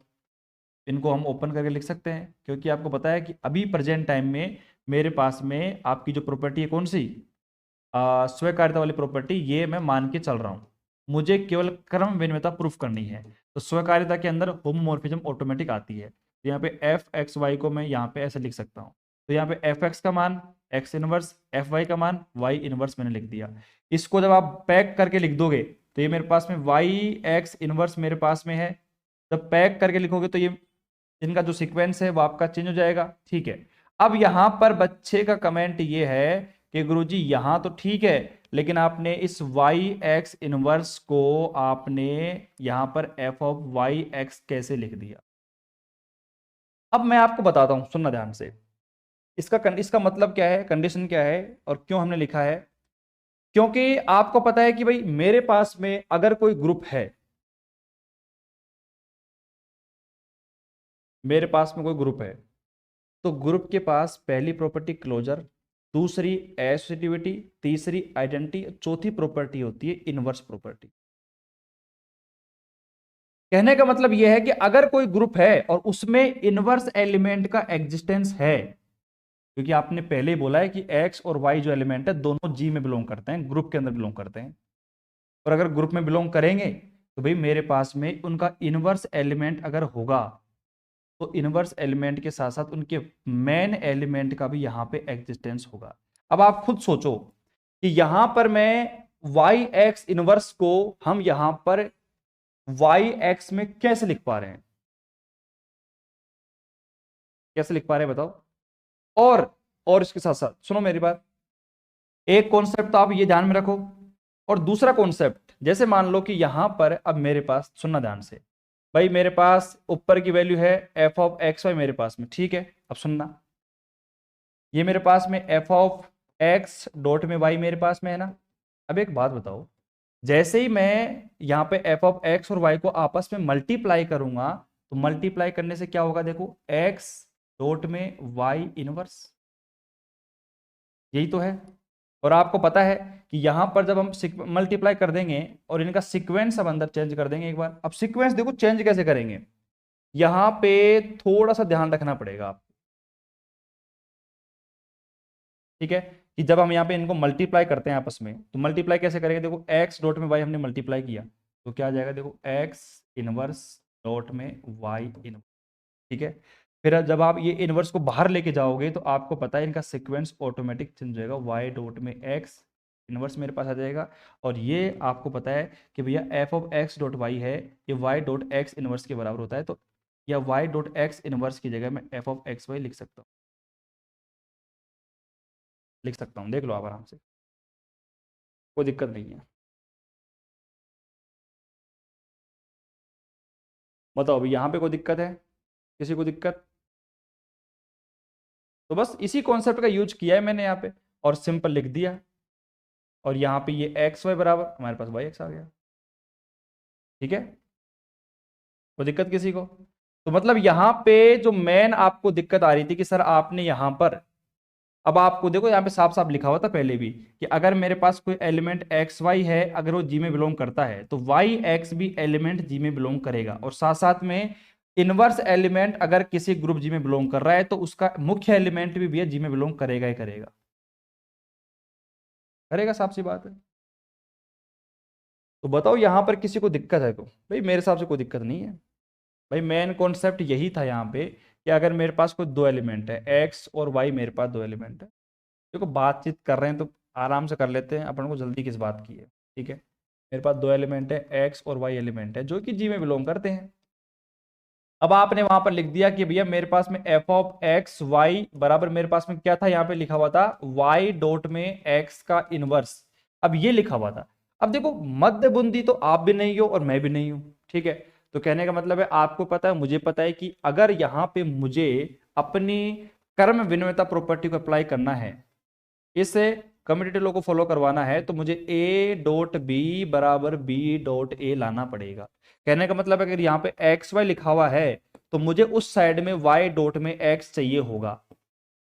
इनको हम ओपन करके लिख सकते हैं, क्योंकि आपको पता है कि अभी प्रेजेंट टाइम में मेरे पास में आपकी जो प्रॉपर्टी है कौन सी, स्वीकार्यता वाली प्रॉपर्टी, ये मैं मान के चल रहा हूं, मुझे केवल क्रम भिन्नता प्रूफ करनी है। तो स्वीकार्यता के अंदर होमोमॉर्फिज्म ऑटोमेटिक आती है, तो यहाँ पे एफ एक्स वाई को मैं यहाँ पे ऐसे लिख सकता हूँ। तो यहाँ पे एफ एक्स का मान एक्स इनवर्स, एफ वाई का मान वाई इनवर्स मैंने लिख दिया। इसको जब आप पैक करके लिख दोगे तो ये मेरे पास में वाई एक्स इनवर्स मेरे पास में है, जब पैक करके लिखोगे तो ये इनका जो सीक्वेंस है वो आपका चेंज हो जाएगा, ठीक है। अब यहां पर बच्चे का कमेंट ये है कि गुरुजी यहां तो ठीक है, लेकिन आपने इस वाई एक्स इनवर्स को आपने यहां पर एफ ऑफ वाई एक्स कैसे लिख दिया। अब मैं आपको बताता हूं, सुनना ध्यान से। इसका मतलब क्या है, कंडीशन क्या है और क्यों हमने लिखा है। क्योंकि आपको पता है कि भाई मेरे पास में अगर कोई ग्रुप है, मेरे पास में कोई ग्रुप है, तो ग्रुप के पास पहली प्रॉपर्टी क्लोजर, दूसरी एसोसिएटिविटी, तीसरी आइडेंटिटी, चौथी प्रॉपर्टी होती है इनवर्स प्रॉपर्टी। कहने का मतलब यह है कि अगर कोई ग्रुप है और उसमें इनवर्स एलिमेंट का एग्जिस्टेंस है, क्योंकि आपने पहले ही बोला है कि एक्स और वाई जो एलिमेंट है दोनों जी में बिलोंग करते हैं, ग्रुप के अंदर बिलोंग करते हैं, और अगर ग्रुप में बिलोंग करेंगे तो भाई मेरे पास में उनका इनवर्स एलिमेंट अगर होगा, तो इनवर्स एलिमेंट के साथ साथ उनके मेन एलिमेंट का भी यहां पे एग्जिस्टेंस होगा। अब आप खुद सोचो कि यहां पर मैं वाई एक्स इनवर्स को हम यहां पर वाई एक्स में कैसे लिख पा रहे हैं, कैसे लिख पा रहे हैं बताओ। और इसके साथ साथ सुनो मेरी बात, एक कॉन्सेप्ट तो आप ये ध्यान में रखो, और दूसरा कॉन्सेप्ट, जैसे मान लो कि यहां पर अब मेरे पास, सुनना ध्यान से भाई, मेरे पास ऊपर की वैल्यू है एफ ऑफ एक्स वाई मेरे पास में, ठीक है। अब सुनना, ये मेरे पास में एफ ऑफ एक्स डॉट में वाई मेरे पास में है ना। अब एक बात बताओ, जैसे ही मैं यहाँ पे एफ ऑफ एक्स और वाई को आपस में मल्टीप्लाई करूंगा, तो मल्टीप्लाई करने से क्या होगा, देखो एक्स डॉट में वाई इनवर्स, यही तो है। और आपको पता है कि यहां पर जब हम मल्टीप्लाई कर देंगे और इनका सीक्वेंस अब अंदर चेंज कर देंगे एक बार। अब सीक्वेंस देखो चेंज कैसे करेंगे, यहां पे थोड़ा सा ध्यान रखना पड़ेगा आप, ठीक है। कि जब हम यहाँ पे इनको मल्टीप्लाई करते हैं आपस में, तो मल्टीप्लाई कैसे करेंगे, देखो एक्स डॉट में वाई हमने मल्टीप्लाई किया, तो क्या आ जाएगा, देखो एक्स इनवर्स डॉट में वाई इनवर्स, ठीक है। फिर जब आप ये इनवर्स को बाहर लेके जाओगे तो आपको पता है इनका सीक्वेंस ऑटोमेटिक चेंज हो जाएगा, वाई डॉट में एक्स इनवर्स मेरे पास आ जाएगा। और ये आपको पता है कि भैया F of X dot Y है, ये वाई डॉट एक्स इनवर्स के बराबर होता है, तो या वाई डॉट एक्स इनवर्स की जगह मैं एफ ऑफ एक्स वाई लिख सकता हूँ, लिख सकता हूँ, देख लो आप आराम से, कोई दिक्कत नहीं है। बताओ अभी यहाँ पे कोई दिक्कत है, किसी को दिक्कत। तो बस इसी कॉन्सेप्ट का यूज किया है मैंने यहाँ पे, और सिंपल लिख दिया, और यहाँ पे ये एक्स वाई बराबर हमारे पास वाई एक्स आ गया। ठीक है, कोई दिक्कत किसी को? तो मतलब यहां पे जो मेन आपको दिक्कत आ रही थी कि सर आपने यहां पर, अब आपको देखो यहाँ पे साफ साफ लिखा हुआ था पहले भी कि अगर मेरे पास कोई एलिमेंट एक्स वाई है, अगर वो जी में बिलोंग करता है तो वाई एक्स भी एलिमेंट जी में बिलोंग करेगा, और साथ साथ में इनवर्स एलिमेंट अगर किसी ग्रुप जी में बिलोंग कर रहा है तो उसका मुख्य एलिमेंट भी भैया जी में बिलोंग करेगा ही करेगा, करेगा, साफ सी बात है। तो बताओ यहां पर किसी को दिक्कत है? तो भाई मेरे हिसाब से कोई दिक्कत नहीं है। भाई मेन कॉन्सेप्ट यही था यहाँ पे कि अगर मेरे पास कोई दो एलिमेंट है एक्स और वाई, मेरे पास दो एलिमेंट है, देखो बातचीत कर रहे हैं तो आराम से कर लेते हैं, अपन को जल्दी किस बात की है, ठीक है। मेरे पास दो एलिमेंट है एक्स और वाई एलिमेंट है जो कि जी में बिलोंग करते हैं। अब आपने वहां पर लिख दिया कि भैया मेरे पास में एफ ऑफ एक्स वाई बराबर, मेरे पास में क्या था यहाँ पे लिखा हुआ था, वाई डॉट में एक्स का इनवर्स, अब ये लिखा हुआ था। अब देखो मध्य बुंदी तो आप भी नहीं हो और मैं भी नहीं हूं, ठीक है। तो कहने का मतलब है आपको पता है मुझे पता है कि अगर यहाँ पे मुझे अपनी कर्म विनिमयता प्रॉपर्टी को अप्लाई करना है, इससे कम्यूटेटिव लॉ को फॉलो करवाना है, तो मुझे ए डॉट बी बराबर बी डॉट ए लाना पड़ेगा। कहने का मतलब अगर यहाँ पे एक्स वाई लिखा हुआ है तो मुझे उस साइड में वाई डॉट में एक्स चाहिए होगा,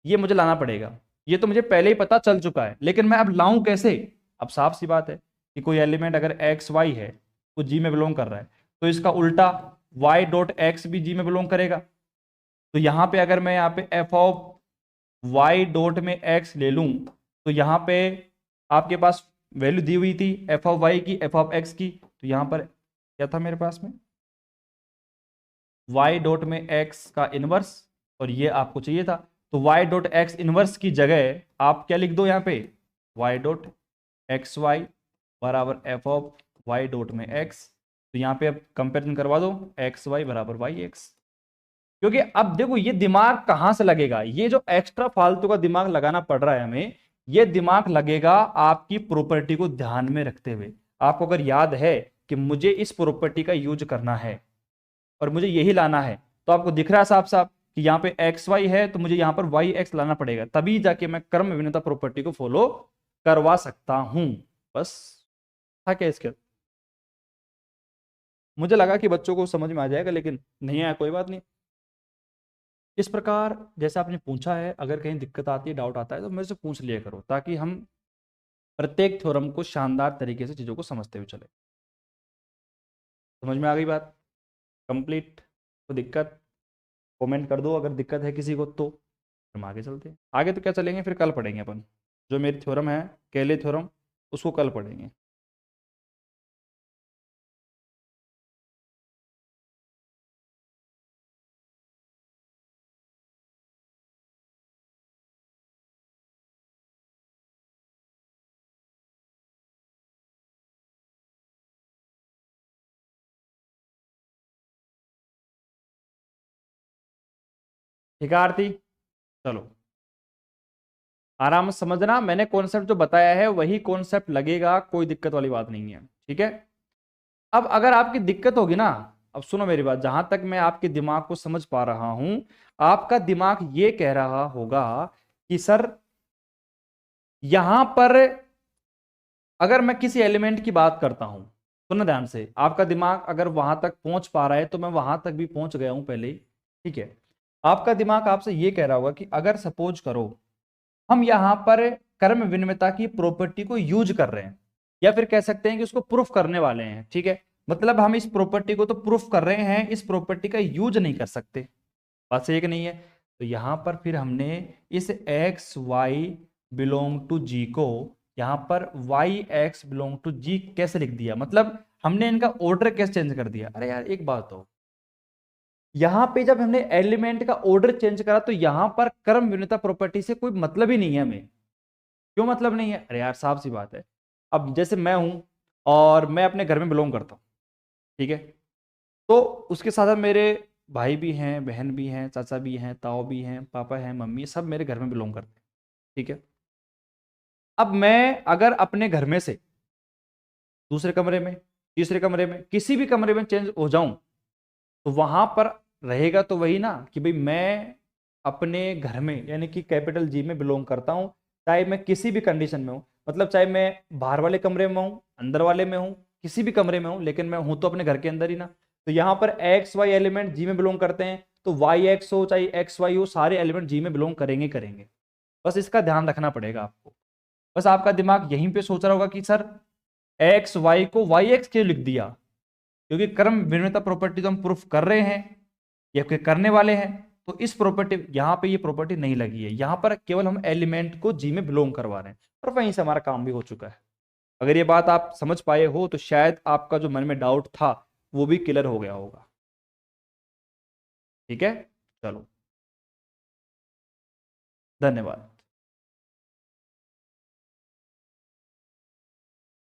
ये मुझे लाना पड़ेगा। ये तो मुझे पहले ही पता चल चुका है, लेकिन मैं अब लाऊं कैसे? अब साफ सी बात है कि कोई एलिमेंट अगर एक्स वाई है, वो जी में बिलोंग कर रहा है, तो इसका उल्टा वाई डॉट एक्स भी जी में बिलोंग करेगा। तो यहां पे अगर मैं यहाँ पे एफ ऑफ वाई डॉट में एक्स ले लूं, तो यहां पे आपके पास वैल्यू दी हुई थी एफ ऑफ वाई की, एफ ऑफ एक्स की, तो यहां पर क्या था मेरे पास में, वाई डॉट में एक्स का इनवर्स, और ये आपको चाहिए था। तो वाई डॉट एक्स इनवर्स की जगह आप क्या लिख दो यहाँ पे, वाई डॉट एक्स वाई बराबर एफ ऑफ वाई डॉट में एक्स। तो यहाँ पे अब कंपेरिजन करवा दो, एक्स वाई बराबर वाई एक्स। क्योंकि अब देखो ये दिमाग कहां से लगेगा, ये जो एक्स्ट्रा फालतू का दिमाग लगाना पड़ रहा है हमें, ये दिमाग लगेगा आपकी प्रॉपर्टी को ध्यान में रखते हुए। आपको अगर याद है कि मुझे इस प्रॉपर्टी का यूज करना है और मुझे यही लाना है, तो आपको दिख रहा है साफ साफ कि यहाँ पे एक्स वाई है, तो मुझे यहाँ पर वाई एक्स लाना पड़ेगा, तभी जाके मैं कर्म विनिमयता प्रॉपर्टी को फॉलो करवा सकता हूं। बस था क्या इसके? मुझे लगा कि बच्चों को समझ में आ जाएगा, लेकिन नहीं आया, कोई बात नहीं। इस प्रकार जैसे आपने पूछा है, अगर कहीं दिक्कत आती है, डाउट आता है, तो मेरे से पूछ लिया करो, ताकि हम प्रत्येक थ्योरम को शानदार तरीके से चीज़ों को समझते हुए चले। समझ में आ गई बात? कंप्लीट? तो दिक्कत कमेंट कर दो अगर दिक्कत है किसी को, तो हम आगे चलते हैं। आगे तो क्या चलेंगे, फिर कल पढ़ेंगे अपन जो मेरी थ्योरम है, केले थ्योरम, उसको कल पढ़ेंगे। ठीक है आरती, चलो आराम से समझना, मैंने कॉन्सेप्ट जो बताया है वही कॉन्सेप्ट लगेगा, कोई दिक्कत वाली बात नहीं है, ठीक है। अब अगर आपकी दिक्कत होगी ना, अब सुनो मेरी बात, जहां तक मैं आपके दिमाग को समझ पा रहा हूं, आपका दिमाग ये कह रहा होगा कि सर यहां पर अगर मैं किसी एलिमेंट की बात करता हूं, सुनो ध्यान से, आपका दिमाग अगर वहां तक पहुंच पा रहा है तो मैं वहां तक भी पहुंच गया हूं पहले ही, ठीक है। आपका दिमाग आपसे ये कह रहा होगा कि अगर सपोज करो हम यहां पर कर्म विनिमयता की प्रॉपर्टी को यूज कर रहे हैं, या फिर कह सकते हैं कि उसको प्रूफ करने वाले हैं, ठीक है। मतलब हम इस प्रॉपर्टी को तो प्रूफ कर रहे हैं, इस प्रॉपर्टी का यूज नहीं कर सकते, बात सही है कि नहीं है? तो यहां पर फिर हमने इस एक्स वाई बिलोंग टू जी को यहां पर वाई एक्स बिलोंग टू जी कैसे लिख दिया, मतलब हमने इनका ऑर्डर कैसे चेंज कर दिया। अरे यार एक बात हो, यहां पे जब हमने एलिमेंट का ऑर्डर चेंज करा तो यहां पर कर्म विनिमयता प्रॉपर्टी से कोई मतलब ही नहीं है हमें। क्यों मतलब नहीं है? अरे यार साफ सी बात है, अब जैसे मैं हूं और मैं अपने घर में बिलोंग करता हूं, ठीक है, तो उसके साथ साथ मेरे भाई भी हैं, बहन भी हैं, चाचा भी हैं, ताऊ भी हैं, पापा हैं, मम्मी, सब मेरे घर में बिलोंग करते हैं, ठीक है। अब मैं अगर अपने घर में से दूसरे कमरे में, तीसरे कमरे में, किसी भी कमरे में चेंज हो जाऊं, तो वहां पर रहेगा तो वही ना कि भाई मैं अपने घर में यानी कि कैपिटल जी में बिलोंग करता हूं, चाहे मैं किसी भी कंडीशन में हूं, मतलब चाहे मैं बाहर वाले कमरे में हूं, अंदर वाले में हूं, किसी भी कमरे में हूं, लेकिन मैं हूं तो अपने घर के अंदर ही ना। तो यहां पर एक्स वाई एलिमेंट जी में बिलोंग करते हैं, तो वाई एक्स हो चाहे एक्स वाई हो, सारे एलिमेंट जी में बिलोंग करेंगे। बस इसका ध्यान रखना पड़ेगा आपको। बस आपका दिमाग यहीं पे सोच रहा होगा कि सर एक्स वाई को वाई एक्स क्यों लिख दिया, क्योंकि क्रम भिन्नता प्रॉपर्टी तो हम प्रूफ कर रहे हैं या करने वाले हैं, तो इस प्रॉपर्टी यहां पे ये प्रॉपर्टी नहीं लगी है, यहां पर केवल हम एलिमेंट को जी में बिलोंग करवा रहे हैं और वहीं से हमारा काम भी हो चुका है। अगर ये बात आप समझ पाए हो तो शायद आपका जो मन में डाउट था वो भी क्लियर हो गया होगा। ठीक है, चलो, धन्यवाद।